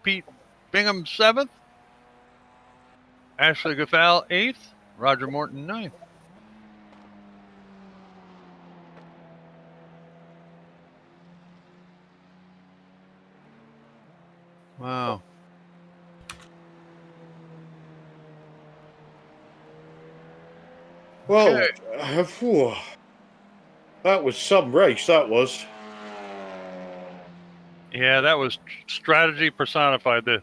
B: Pete Bingham seventh. Ashley Gaffal eighth. Roger Morton ninth. Wow.
A: Well,
B: Okay.
A: That was some race, that was.
B: Yeah, that was strategy personified. The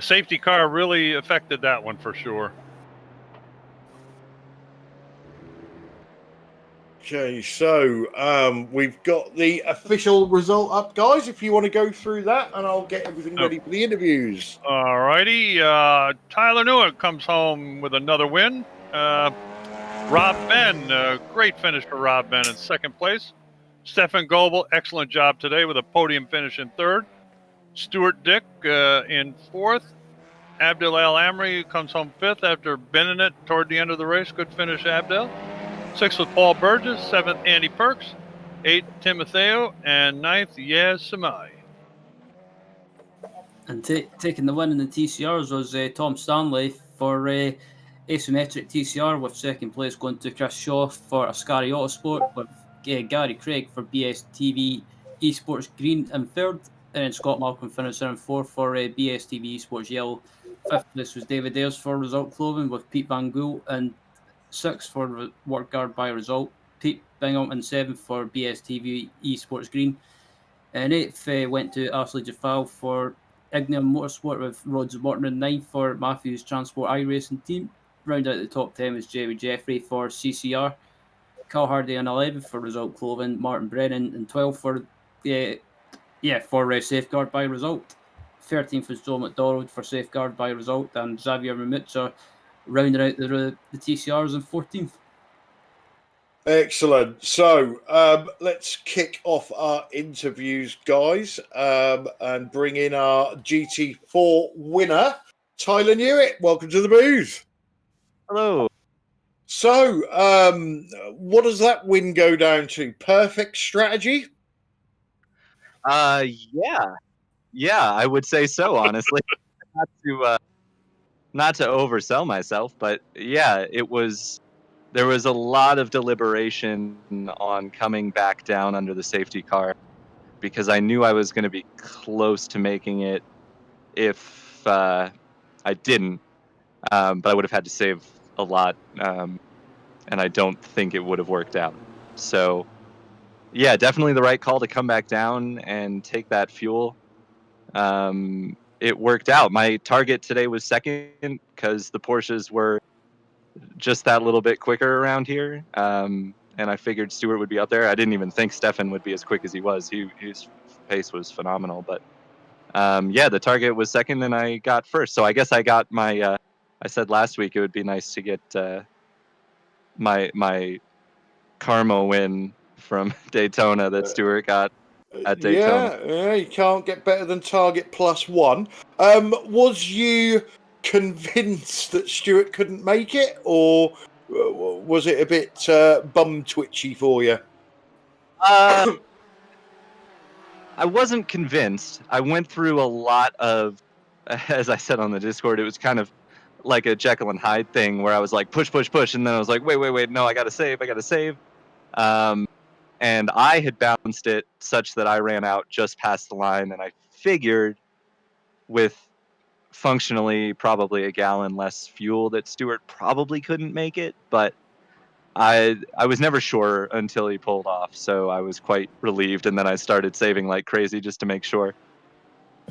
B: safety car really affected that one for sure.
A: Okay, so we've got the official result up, guys, if you want to go through that, and I'll get everything ready for the interviews.
B: All righty. Tyler Newitt comes home with another win. Rob Ben, great finish for Rob Ben in second place. Stefan Goebel, excellent job today with a podium finish in third. Stuart Dick in fourth. Abdel El Amri comes home fifth after bending it toward the end of the race. Good finish, Abdel. Sixth was Paul Burgess. Seventh, Andy Perks. Eighth, Timotheo. And ninth, Yaz Samai.
C: And taking the win in the TCRs was Tom Stanley for asymmetric TCR, with second place going to Chris Shaw for Ascari Autosport, with Gary Craig for BSTV Esports Green in third, and then Scott Malcolm finished in fourth for BSTV Esports Yellow. Fifth place was David Ayres for Result Clothing, with Pete Van Gool in sixth for Work Guard by Result. Pete Bingham in seventh for BSTV Esports Green. And eighth went to Ashley Jafal for EDF Motorsport, with Rod Morton in ninth for Matthews Transport iRacing team. Round out the top 10 was Jerry Jeffrey for CCR. Carl Hardy in 11th for Result Clothing. Martin Brennan in 12th for Safeguard by Result. 13th was Joe McDonald for Safeguard by Result, and Xavier Mimica rounding out the TCRs in 14th.
A: Excellent. So let's kick off our interviews, guys, and bring in our GT4 winner, Tyler Newitt. Welcome to the booth.
F: Hello.
A: So, what does that win go down to? Perfect strategy?
F: Yeah, I would say so, honestly. Not to oversell myself, but yeah, there was a lot of deliberation on coming back down under the safety car, because I knew I was going to be close to making it if I didn't, but I would have had to save a lot, and I don't think it would have worked out. So yeah, definitely the right call to come back down and take that fuel. It worked out. My target today was second because the Porsches were just that little bit quicker around here. And and I figured Stewart would be up there. I didn't even think Stefan would be as quick as he was. His pace was phenomenal. But the target was second, and I got first. So I guess I got my. I said last week it would be nice to get my karma win from Daytona that Stewart got at Daytona.
A: Yeah, you can't get better than target +1. Was you convinced that Stewart couldn't make it, or was it a bit bum twitchy for you?
F: I wasn't convinced. I went through a lot of, as I said on the Discord, it was kind of like a Jekyll and Hyde thing where I was like, push, and then I was like, wait, no, I gotta save. And I had bounced it such that I ran out just past the line, and I figured with functionally probably a gallon less fuel that Stewart probably couldn't make it, but I was never sure until he pulled off, so I was quite relieved, and then I started saving like crazy just to make sure.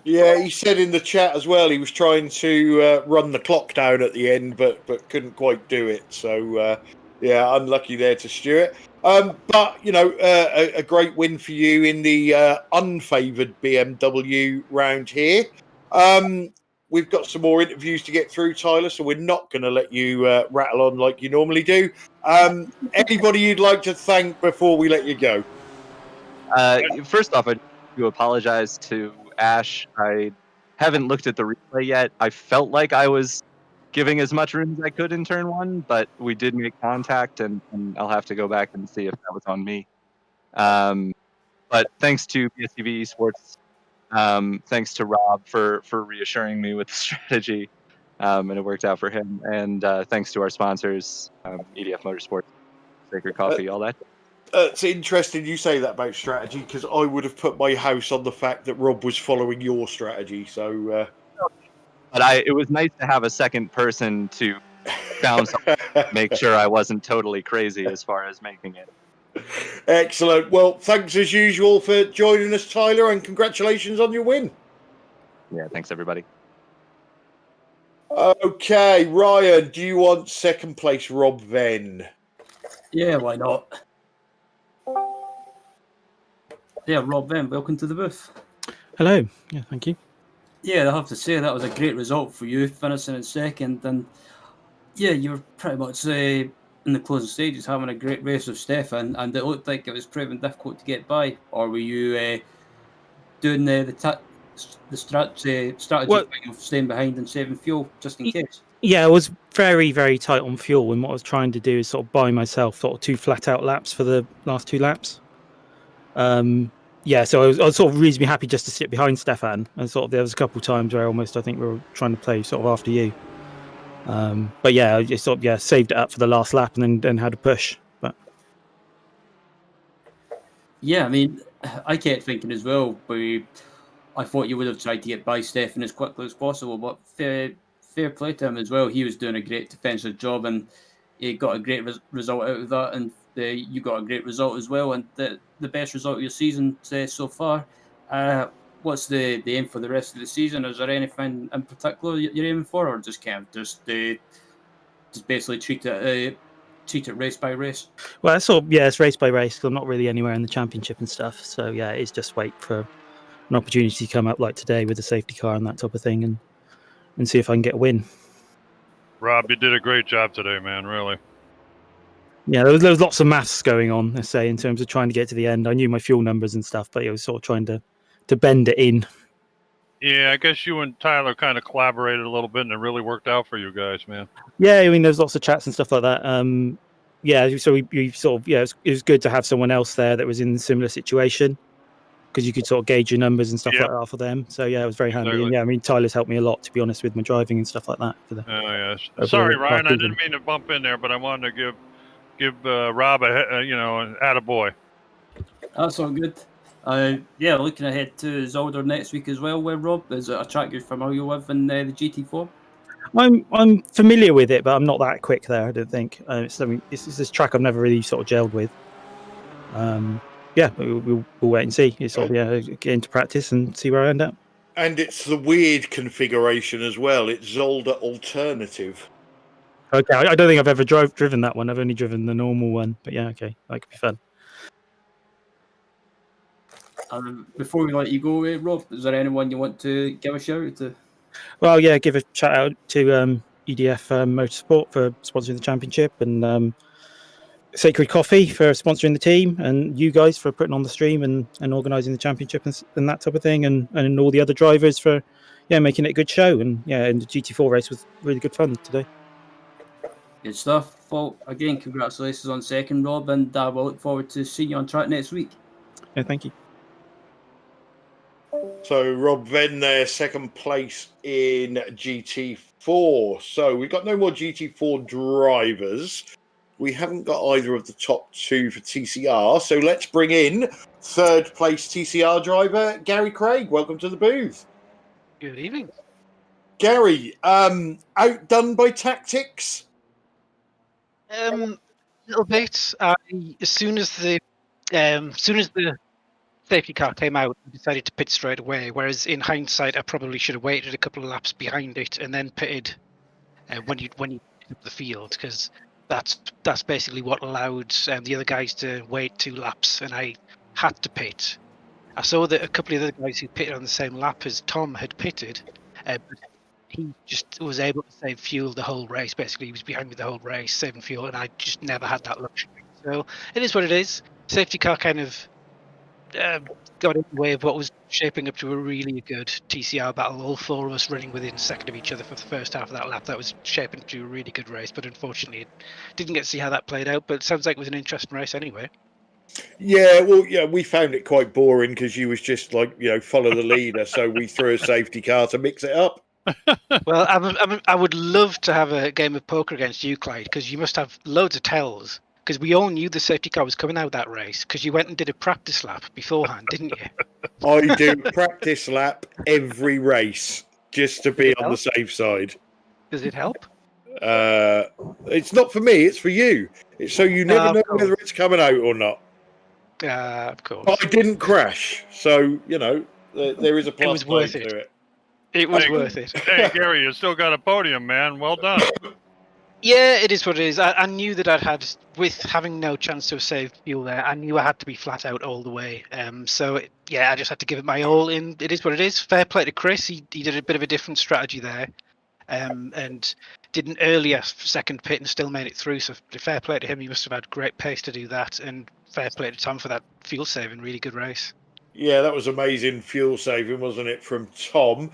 A: Yeah, he said in the chat as well he was trying to run the clock down at the end, but couldn't quite do it. So, unlucky there to Stewart. But, a great win for you in the unfavoured BMW round here. We've got some more interviews to get through, Tyler, so we're not going to let you rattle on like you normally do. Anybody you'd like to thank before we let you go?
F: First off, I do apologize to Ash. I haven't looked at the replay yet. I felt like I was giving as much room as I could in turn 1, but we did make contact, and I'll have to go back and see if that was on me. But thanks to BSTV Esports, thanks to Rob for reassuring me with the strategy, and it worked out for him. And thanks to our sponsors, EDF Motorsports, Sacred Coffee, all that.
A: It's interesting you say that about strategy, because I would have put my house on the fact that Rob was following your strategy. So,
F: but it was nice to have a second person to bounce on, make sure I wasn't totally crazy as far as making it.
A: Excellent. Well, thanks as usual for joining us, Tyler, and congratulations on your win.
F: Yeah, thanks everybody.
A: Okay, Ryan, do you want second place Rob then?
C: Yeah, why not? Yeah, Rob Venn, welcome to the booth.
G: Hello. Yeah, thank you.
C: Yeah, I have to say that was a great result for you, finishing in second. And yeah, you were pretty much in the closing stages having a great race with Stefan, and it looked like it was proving difficult to get by. Or were you doing the strategy of staying behind and saving fuel just in case?
G: Yeah, I was very, very tight on fuel, and what I was trying to do is sort of buy myself sort of 2 flat-out laps for the last 2 laps. So I was sort of reasonably happy just to sit behind Stefan, and sort of there was a couple of times where I think we were trying to play sort of after you. But yeah, I just sort of saved it up for the last lap and then had a push. But
C: yeah, I mean, I kept thinking as well, but I thought you would have tried to get by Stefan as quickly as possible, but fair play to him as well. He was doing a great defensive job, and he got a great result out of that, and you got a great result as well, and the best result of your season so far. What's the aim for the rest of the season? Is there anything in particular you're aiming for, or just kind of just basically treat it race by race?
G: Well, it's race by race, because I'm not really anywhere in the championship and stuff. So yeah, it's just wait for an opportunity to come up like today with the safety car and that type of thing, and see if I can get a win.
B: Rob, you did a great job today, man. Really.
G: Yeah, there was lots of maths going on, let's say, in terms of trying to get to the end. I knew my fuel numbers and stuff, but I was sort of trying to bend it in.
B: Yeah, I guess you and Tyler kind of collaborated a little bit, and it really worked out for you guys, man.
G: Yeah, I mean, there's lots of chats and stuff like that. So we sort of, it was good to have someone else there that was in a similar situation, because you could sort of gauge your numbers and stuff like that for them. So yeah, it was very handy. Exactly. And yeah, I mean, Tyler's helped me a lot, to be honest, with my driving and stuff like that.
B: Sorry, Ryan, I didn't mean to bump in there, but I wanted to give Rob an attaboy. That's
C: all good. Looking ahead to Zolder next week as well. Where Rob, is it a track you're familiar with in the GT4?
G: I'm familiar with it, but I'm not that quick there. I don't think. It's this track I've never really sort of gelled with. We'll wait and see. It's sort of get into practice and see where I end up.
A: And it's the weird configuration as well. It's Zolder Alternative.
G: Okay, I don't think I've ever driven that one. I've only driven the normal one, but yeah, okay, that could be fun.
C: Before we let you go, Rob, is there anyone you want to give a shout out to?
G: Well, yeah, give a shout out to EDF Motorsport for sponsoring the championship, and Sacred Coffee for sponsoring the team, and you guys for putting on the stream and organising the championship and that type of thing, and all the other drivers for making it a good show. And and the GT4 race was really good fun today.
C: Good stuff. Well, again, congratulations on second, Rob, and we'll look forward to seeing you on track next week.
G: Yeah, thank you.
A: So Rob Venn there, second place in GT4. So we've got no more GT4 drivers. We haven't got either of the top two for TCR. So let's bring in third place TCR driver, Gary Craig. Welcome to the booth.
H: Good evening.
A: Gary, outdone by tactics?
H: Little bit. As soon as the safety car came out, I decided to pit straight away. Whereas in hindsight, I probably should have waited a couple of laps behind it and then pitted when you pick up the field, because that's basically what allowed the other guys to wait 2 laps, and I had to pit. I saw that a couple of the other guys who pitted on the same lap as Tom had pitted, but he just was able to save fuel the whole race. Basically, he was behind me the whole race, saving fuel, and I just never had that luxury. So it is what it is. Safety car kind of got in the way of what was shaping up to a really good TCR battle. All 4 of us running within a second of each other for the first half of that lap. That was shaping to a really good race, but unfortunately, didn't get to see how that played out. But it sounds like it was an interesting race anyway.
A: Yeah, well, yeah, we found it quite boring because you was just like, follow the leader. So we threw a safety car to mix it up.
H: Well, I would love to have a game of poker against you, Clyde, because you must have loads of tells. Because we all knew the safety car was coming out that race, because you went and did a practice lap beforehand, didn't you?
A: I do practice lap every race just to be on the safe side.
H: Does it help?
A: It's not for me, it's for you. It's so you never know whether it's coming out or not.
H: Of course.
A: But I didn't crash, so, there is a plus side to it.
H: It was worth it.
B: Hey, Gary, you still got a podium, man. Well done.
H: Yeah, it is what it is. I knew that with having no chance to save fuel there, I knew I had to be flat out all the way. I just had to give it my all in. It is what it is. Fair play to Chris. He did a bit of a different strategy there, and did an earlier second pit and still made it through. So fair play to him. He must have had great pace to do that, and fair play to Tom for that fuel saving. Really good race.
A: Yeah, that was amazing fuel saving, wasn't it, from Tom?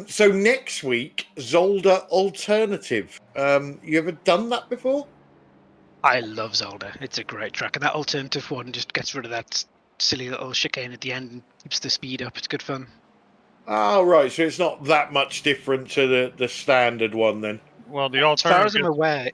A: So next week, Zolder Alternative. You ever done that before?
H: I love Zolder. It's a great track, and that alternative one just gets rid of that silly little chicane at the end and keeps the speed up. It's good fun.
A: Oh, right. So it's not that much different to the standard one then.
B: Well, the
H: As far as
B: alternative.
H: I'm aware,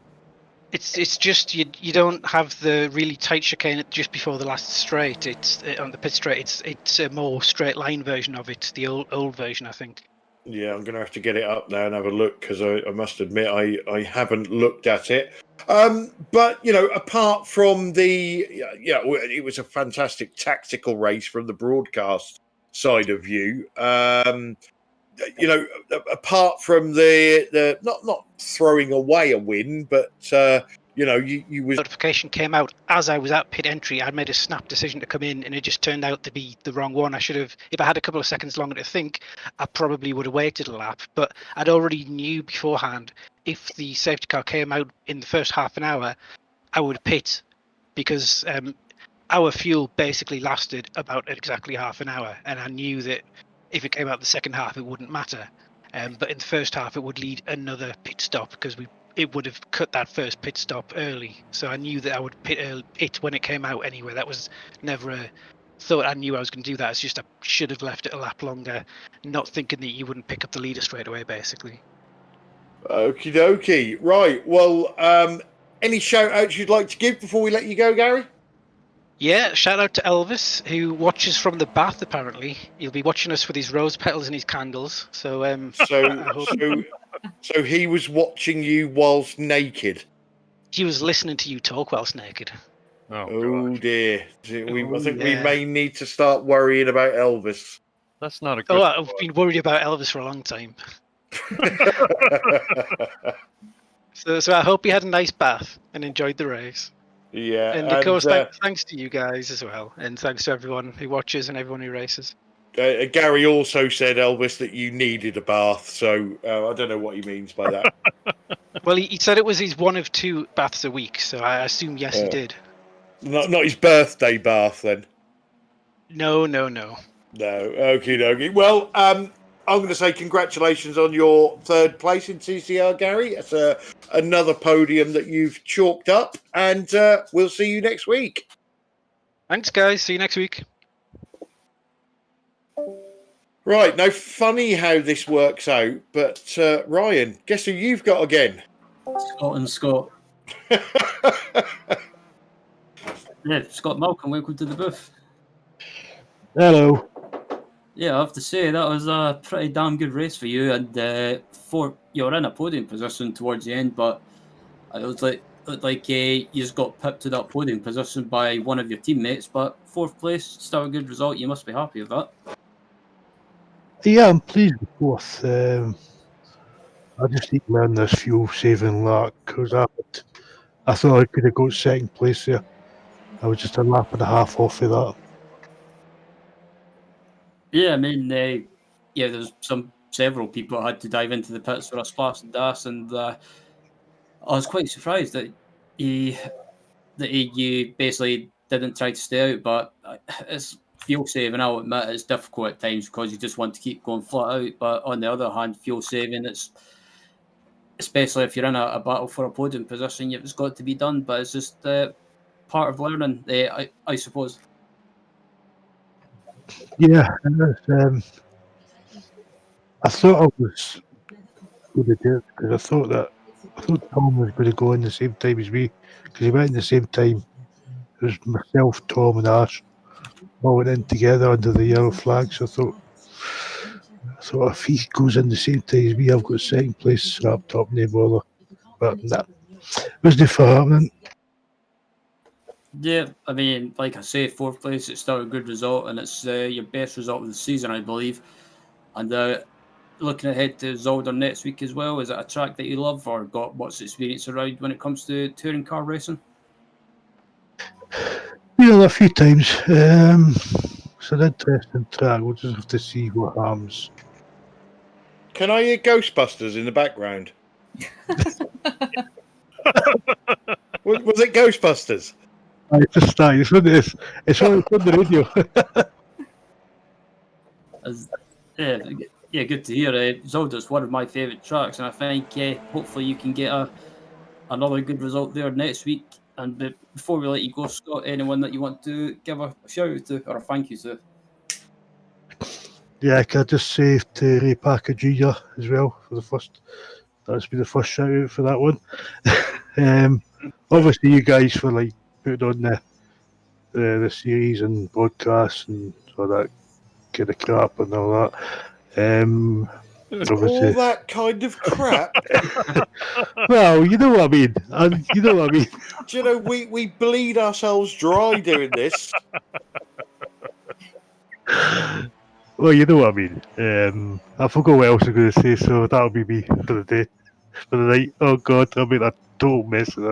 H: it's just you don't have the really tight chicane just before the last straight. It's on the pit straight. It's a more straight line version of it. The old version, I think.
A: Yeah, I'm going to have to get it up now and have a look because I must admit I haven't looked at it. But, apart from it was a fantastic tactical race from the broadcast side of view. Apart from the not throwing away a win, but you was
H: Notification came out as I was at pit entry. I made a snap decision to come in, and it just turned out to be the wrong one. I should have, if I had a couple of seconds longer to think, I probably would have waited a lap. But I'd already knew beforehand if the safety car came out in the first half an hour, I would pit, because our fuel basically lasted about exactly half an hour, and I knew that if it came out the second half, it wouldn't matter. But in the first half, it would lead another pit stop because it would have cut that first pit stop early. So I knew that I would pit when it came out anyway. That was never a thought I knew I was going to do that. It's just I should have left it a lap longer, not thinking that you wouldn't pick up the leader straight away, basically.
A: Okie dokie. Right. Well, any shout outs you'd like to give before we let you go, Gary?
H: Yeah, shout out to Elvis, who watches from the bath, apparently. He'll be watching us with his rose petals and his candles. So,
A: So he was watching you whilst naked.
H: he was listening to you talk whilst naked.
A: Oh
B: gosh.
A: dear. I think we
H: yeah.
A: may need to start worrying about Elvis.
B: That's not a good.
H: Oh, I've been worried about Elvis for a long time. So I hope you had a nice bath and enjoyed the race.
A: Yeah,
H: And of course, thanks to you guys as well, and thanks to everyone who watches and everyone who races.
A: Gary also said, Elvis, that you needed a bath. So I don't know what he means by that.
H: Well, he said it was his one of 2 baths a week, so I assume yes, he did.
A: Not his birthday bath then.
H: No.
A: No, okie dokie. Well, I'm going to say congratulations on your 3rd place in TCR, Gary. It's another podium that you've chalked up, and we'll see you next week.
H: Thanks, guys. See you next week.
A: Right, now funny how this works out, but Ryan, guess who you've got again?
C: Scott. Yeah, Scott Malcolm, welcome to the booth.
I: Hello.
C: Yeah, I have to say that was a pretty damn good race for you, and you were in a podium position towards the end, but it looked like you just got pipped to that podium position by one of your teammates. But 4th place, still a good result. You must be happy with that.
I: Yeah, I'm pleased with 4th. I just need to learn this fuel saving lap because I thought I could have got 2nd place there. I was just a lap and a half off of that.
C: Yeah, I mean, there's several people that had to dive into the pits for a splash and dash, and I was quite surprised that you basically didn't try to stay out. But it's fuel saving. I'll admit it's difficult at times because you just want to keep going flat out. But on the other hand, fuel saving, it's especially if you're in a battle for a podium position, it's got to be done. But it's just part of learning, I suppose.
I: Yeah, I thought I was going to do it because I thought Tom was going to go in the same time as me because he went in the same time. It was myself, Tom, and Ash all went in together under the yellow flag. So I thought if he goes in the same time as me, I've got 2nd place strapped up, no bother. But nah, it wasn't for happening.
C: Yeah, I mean, like I say, 4th place, it's still a good result, and it's your best result of the season, I believe. And looking ahead to Zolder next week as well, is it a track that you love or got much experience around when it comes to touring car racing?
I: Yeah, a few times. It's an interesting track. We'll just have to see what happens.
A: Can I hear Ghostbusters in the background? Was it Ghostbusters?
I: It's just started. It's on the radio.
C: Yeah, good to hear. Zolder's one of my favourite tracks, and I think hopefully you can get another good result there next week. And before we let you go, Scott, anyone that you want to give a shout out to or a thank you to?
I: Yeah, can I just say to Ray Parker Jr. as well for the first. That's been the first shout out for that one. Obviously, you guys for like putting on the series and podcasts and all that kind of crap and all that.
A: All that kind of crap.
I: Well, you know what I mean.
A: Do you know we bleed ourselves dry doing this?
I: Well, you know what I mean. I forgot what else I was going to say, so that'll be me for the day, for the night. Oh God, I made a total mess of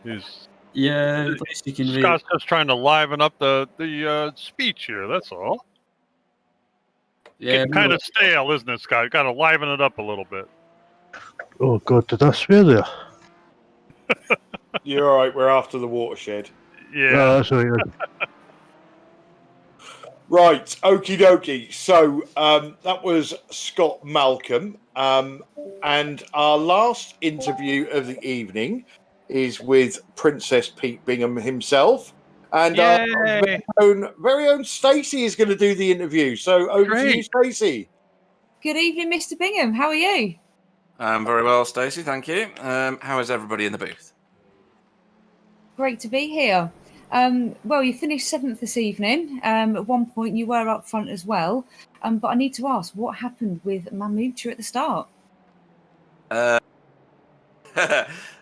I: this.
C: Yeah, at least you can read.
B: Scott's just trying to liven up the speech here. That's all.
C: Yeah,
B: Getting kind of stale, isn't it, Scott? Got to liven it up a little bit.
I: Oh God, did I swear there?
A: You're all right. We're after the watershed.
B: Yeah.
I: Oh, that's right.
A: Right, okie dokie. So that was Scott Malcolm. And our last interview of the evening is with Princess Pete Bingham himself. And our very own Stacey is going to do the interview. So over to you, Stacey.
E: Good evening, Mr. Bingham. How are you?
J: I'm very well, Stacey. Thank you. How is everybody in the booth?
E: Great to be here. Well, you finished 7th this evening. At one point, you were up front as well. But I need to ask, what happened with Mamucha at the start?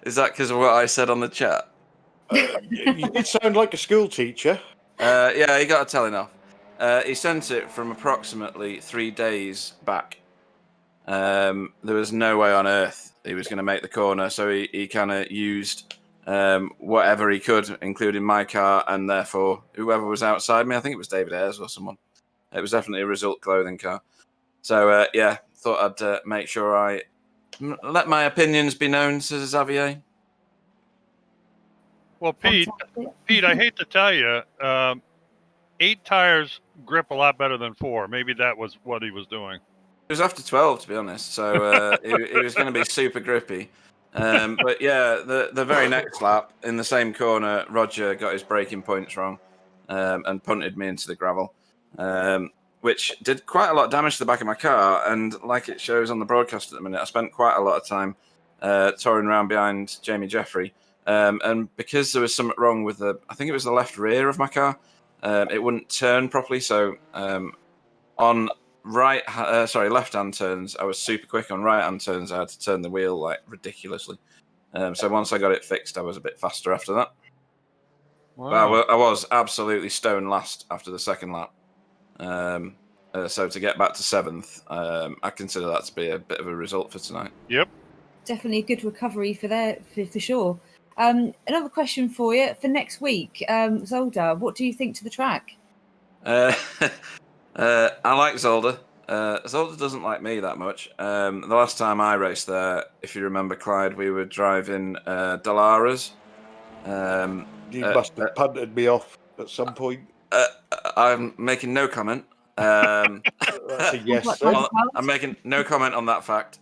J: Is that because of what I said on the chat?
A: You did sound like a school teacher.
J: Yeah, he got a telling off. He sent it from approximately 3 days back. there was no way on earth he was going to make the corner. So he kind of used whatever he could, including my car, and therefore whoever was outside me. I think it was David Ayres or someone. It was definitely a Result Clothing car. So yeah, thought I'd make sure I let my opinions be known to Xavier.
B: Well, Pete, I hate to tell you, 8 tires grip a lot better than 4. Maybe that was what he was doing.
J: It was after 12, to be honest. So it was going to be super grippy. But yeah, the very next lap in the same corner, Roger got his braking points wrong and punted me into the gravel, which did quite a lot of damage to the back of my car. And like it shows on the broadcast at the minute, I spent quite a lot of time touring around behind Jamie Jeffrey. And because there was something wrong with I think it was the left rear of my car, it wouldn't turn properly. So on left-hand turns, I was super quick. On right-hand turns, I had to turn the wheel like ridiculously. So once I got it fixed, I was a bit faster after that.
B: Wow.
J: I was absolutely stone last after the second lap. So to get back to 7th, I consider that to be a bit of a result for tonight.
B: Yep.
E: Definitely a good recovery for sure. Another question for you for next week, Zolder. What do you think to the track?
J: I like Zolder. Zolder doesn't like me that much. The last time I raced there, if you remember, Clyde, we were driving Dallara's.
A: You must have punted me off at some point.
J: I'm making no comment.
A: That's a yes.
J: I'm making no comment on that fact.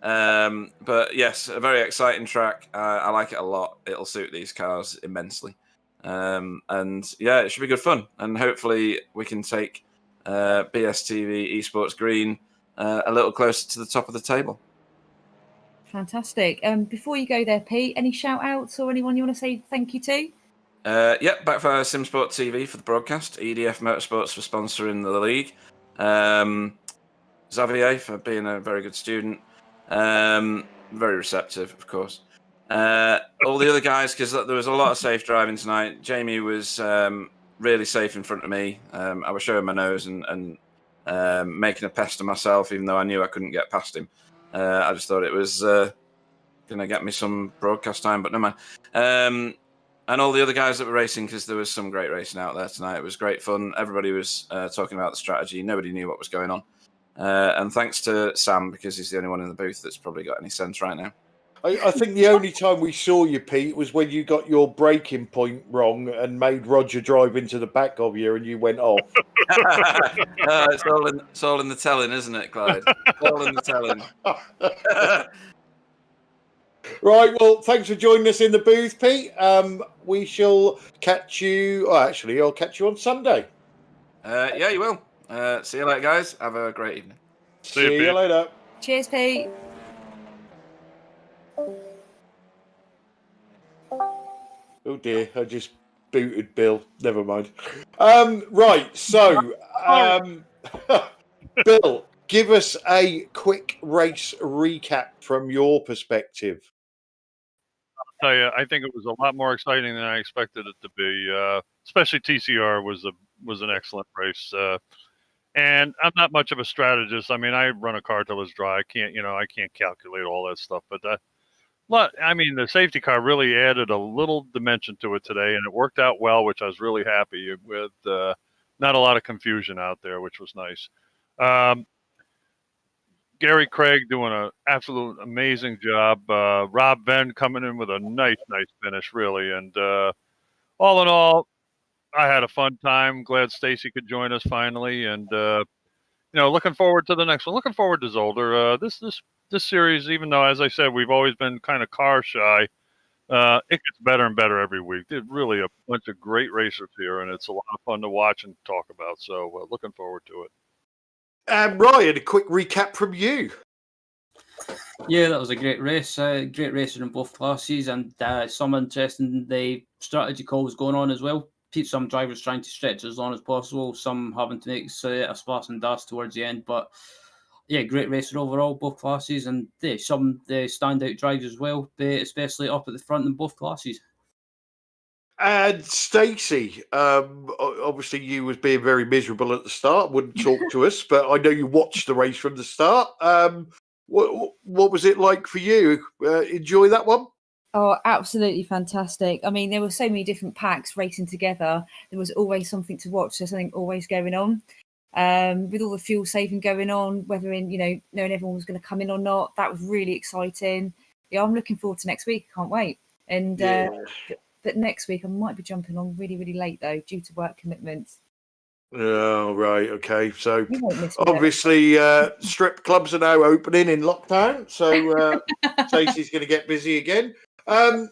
J: But yes, a very exciting track. I like it a lot. It'll suit these cars immensely. And yeah, it should be good fun. And hopefully we can take BSTV Esports Green a little closer to the top of the table.
E: Fantastic. Before you go there, Pete, any shout outs or anyone you want to say thank you to?
J: Yep, Backfire Simsport TV for the broadcast. EDF Motorsports for sponsoring the league. Xavier for being a very good student. Very receptive, of course. All the other guys, because there was a lot of safe driving tonight. Jamie was really safe in front of me. I was showing my nose and making a pest of myself, even though I knew I couldn't get past him. I just thought it was going to get me some broadcast time, but never mind. And all the other guys that were racing, because there was some great racing out there tonight. It was great fun. Everybody was talking about the strategy. Nobody knew what was going on. And thanks to Sam, because he's the only one in the booth that's probably got any sense right now.
A: I think the only time we saw you, Pete, was when you got your braking point wrong and made Roger drive into the back of you and you went off.
J: It's all in the telling, isn't it, Clyde? It's all in the telling.
A: Right, well, thanks for joining us in the booth, Pete. We shall catch you. Oh, actually, I'll catch you on Sunday.
J: Yeah, you will. See you later, guys. Have a great evening.
A: See you later.
E: Cheers, Pete.
A: Oh dear, I just booted Bill. Never mind. Right, so Bill, give us a quick race recap from your perspective.
B: I'll tell you, I think it was a lot more exciting than I expected it to be. Especially TCR was an excellent race. And I'm not much of a strategist. I mean, I run a car till it's dry. I can't calculate all that stuff. But the safety car really added a little dimension to it today, and it worked out well, which I was really happy with. Not a lot of confusion out there, which was nice. Gary Craig doing an absolute amazing job. Rob Venn coming in with a nice finish, really. And all in all, I had a fun time. Glad Stacy could join us finally, and looking forward to the next one. Looking forward to Zolder. This series, even though, as I said, we've always been kind of car shy, it gets better and better every week. There's really a bunch of great racers here, and it's a lot of fun to watch and talk about. So looking forward to it.
A: Ryan, a quick recap from you.
C: Yeah, that was a great race. Great racing in both classes, and some interesting strategy calls going on as well. Some drivers trying to stretch as long as possible, some having to make a splash and dash towards the end. But yeah, great racing overall, both classes, and some standout drives as well, especially up at the front in both classes.
A: And Stacey, obviously you was being very miserable at the start, wouldn't talk to us, but I know you watched the race from the start. What was it like for you? Enjoy that one?
E: Oh, absolutely fantastic. I mean, there were so many different packs racing together. There was always something to watch. There's something always going on. With all the fuel saving going on, whether knowing everyone was going to come in or not, that was really exciting. Yeah, I'm looking forward to next week. Can't wait. And but next week I might be jumping on really, really late though, due to work commitments.
A: Oh, right. Okay. So
E: You won't miss me, though.
A: obviously, strip clubs are now opening in lockdown. So Stacey's going to get busy again.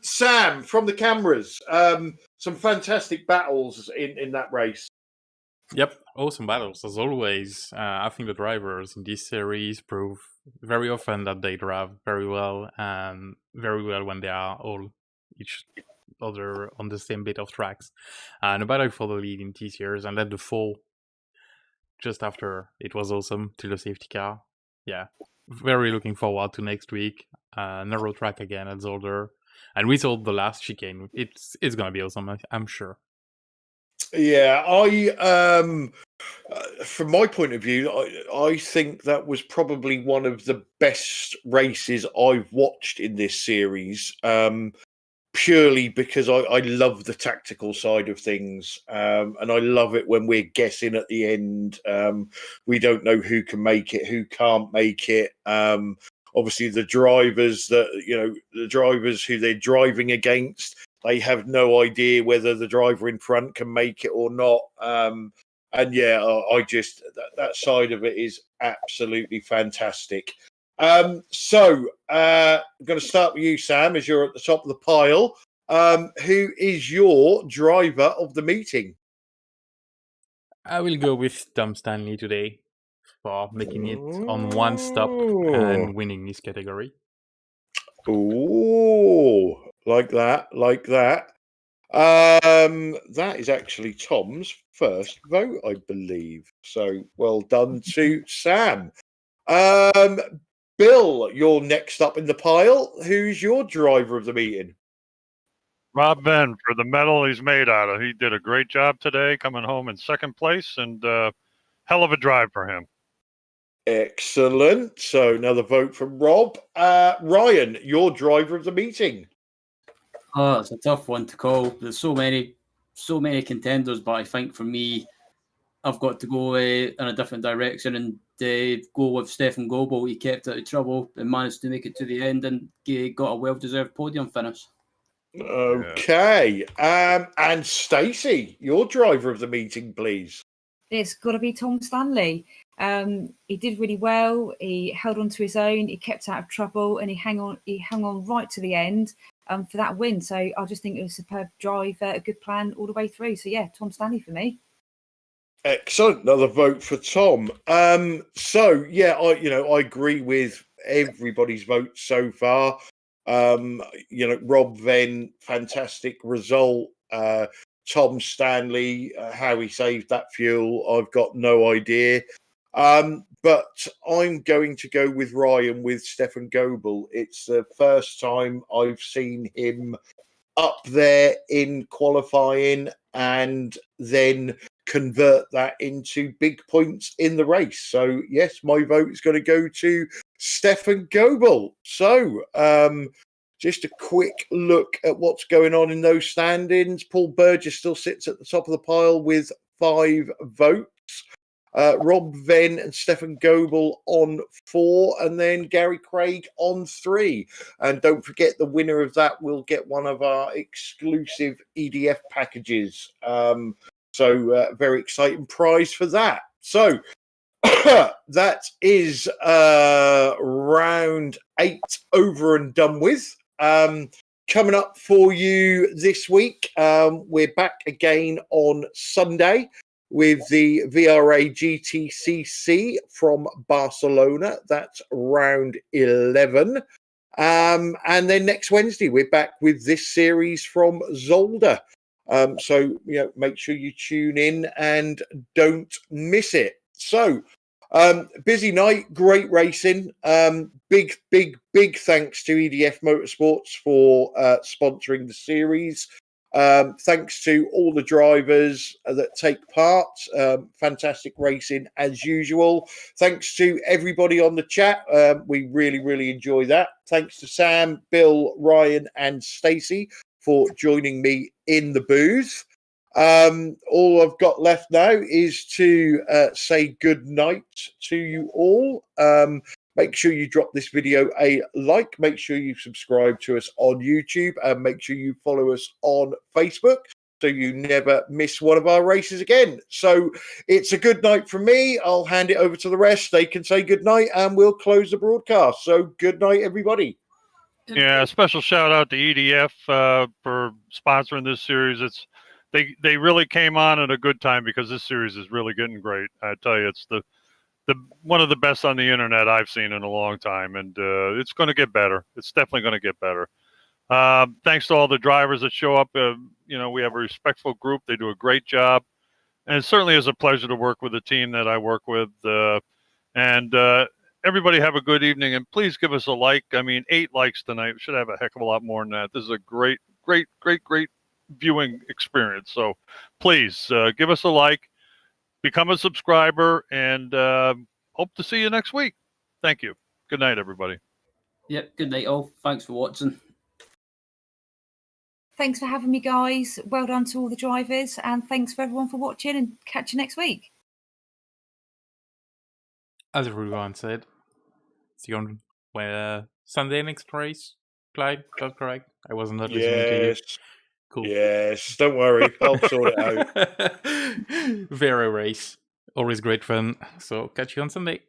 A: Sam, from the cameras, some fantastic battles in that race.
D: Yep, awesome battles as always. I think the drivers in this series prove very often that they drive very well, and very well when they are all each other on the same bit of tracks. And a battle for the lead in TCRs, and then the fall just after, it was awesome, to the safety car. Yeah, very looking forward to next week. Narrow track again at Zolder, and we saw the last chicane. It's gonna be awesome, I'm sure.
A: Yeah, from my point of view, I think that was probably one of the best races I've watched in this series. Purely because I love the tactical side of things, and I love it when we're guessing at the end. We don't know who can make it, who can't make it. Obviously, the drivers who they're driving against, they have no idea whether the driver in front can make it or not. And yeah, I just that side of it is absolutely fantastic. So I'm going to start with you, Sam, as you're at the top of the pile. Who is your driver of the meeting?
D: I will go with Tom Stanley today for making it on one stop and winning this category.
A: Oh, like that. That is actually Tom's first vote, I believe. So well done to Sam. Bill, you're next up in the pile. Who's your driver of the meeting?
B: Rob Venn, for the medal he's made out of. He did a great job today, coming home in second place, and hell of a drive for him.
A: Excellent. So another vote from Rob. Ryan, your driver of the meeting.
C: Oh, it's a tough one to call. There's so many contenders, but I think for me, I've got to go in a different direction and go with Stefan Goebel. He kept out of trouble and managed to make it to the end and got a well-deserved podium finish.
A: Okay. And Stacey, your driver of the meeting, please.
E: It's got to be Tom Stanley. He did really well. He held on to his own. He kept out of trouble, and he hung on right to the end for that win. So I just think it was a superb drive, a good plan all the way through. So yeah, Tom Stanley for me.
A: Excellent. Another vote for Tom. So yeah, I agree with everybody's vote so far. Rob Venn, fantastic result. Tom Stanley, how he saved that fuel, I've got no idea. But I'm going to go with Ryan with Stefan Goebel. It's the first time I've seen him up there in qualifying and then convert that into big points in the race. So yes, my vote is going to go to Stefan Goebel. So just a quick look at what's going on in those standings. Paul Burgess still sits at the top of the pile with 5 votes. Rob Venn and Stefan Goebel on 4, and then Gary Craig on 3. And don't forget, the winner of that will get one of our exclusive EDF packages. So very exciting prize for that. So that is round 8 over and done with. Coming up for you this week, we're back again on Sunday with the VRA GTCC from Barcelona. That's round 11. And then next Wednesday, we're back with this series from Zolder. So, make sure you tune in and don't miss it. So, busy night, great racing. Big thanks to EDF Motorsports for sponsoring the series. Thanks to all the drivers that take part. Fantastic racing as usual. Thanks to everybody on the chat. We really, really enjoy that. Thanks to Sam, Bill, Ryan, and Stacey for joining me in the booth. All I've got left now is to say good night to you all. Make sure you drop this video a like. Make sure you subscribe to us on YouTube, and make sure you follow us on Facebook so you never miss one of our races again. So it's a good night from me. I'll hand it over to the rest. They can say good night, and we'll close the broadcast. So good night, everybody.
B: Yeah, a special shout out to EDF for sponsoring this series. They really came on at a good time, because this series is really getting great. I tell you, it's the one of the best on the internet I've seen in a long time, and it's going to get better. It's definitely going to get better. Thanks to all the drivers that show up. We have a respectful group. They do a great job, and it certainly is a pleasure to work with the team that I work with. Everybody have a good evening, and please give us a like. I mean, 8 likes tonight. We should have a heck of a lot more than that. This is a great viewing experience. So please give us a like. Become a subscriber, and hope to see you next week. Thank you. Good night, everybody.
C: Yep, good night all. Thanks for watching.
E: Thanks for having me, guys. Well done to all the drivers, and thanks for everyone for watching, and catch you next week.
D: As everyone said, see you on Sunday next race. Clyde, that's correct. I was not listening to you. Cool.
A: Yes, don't worry. I'll sort it out.
D: Very race. Always great fun. So catch you on Sunday.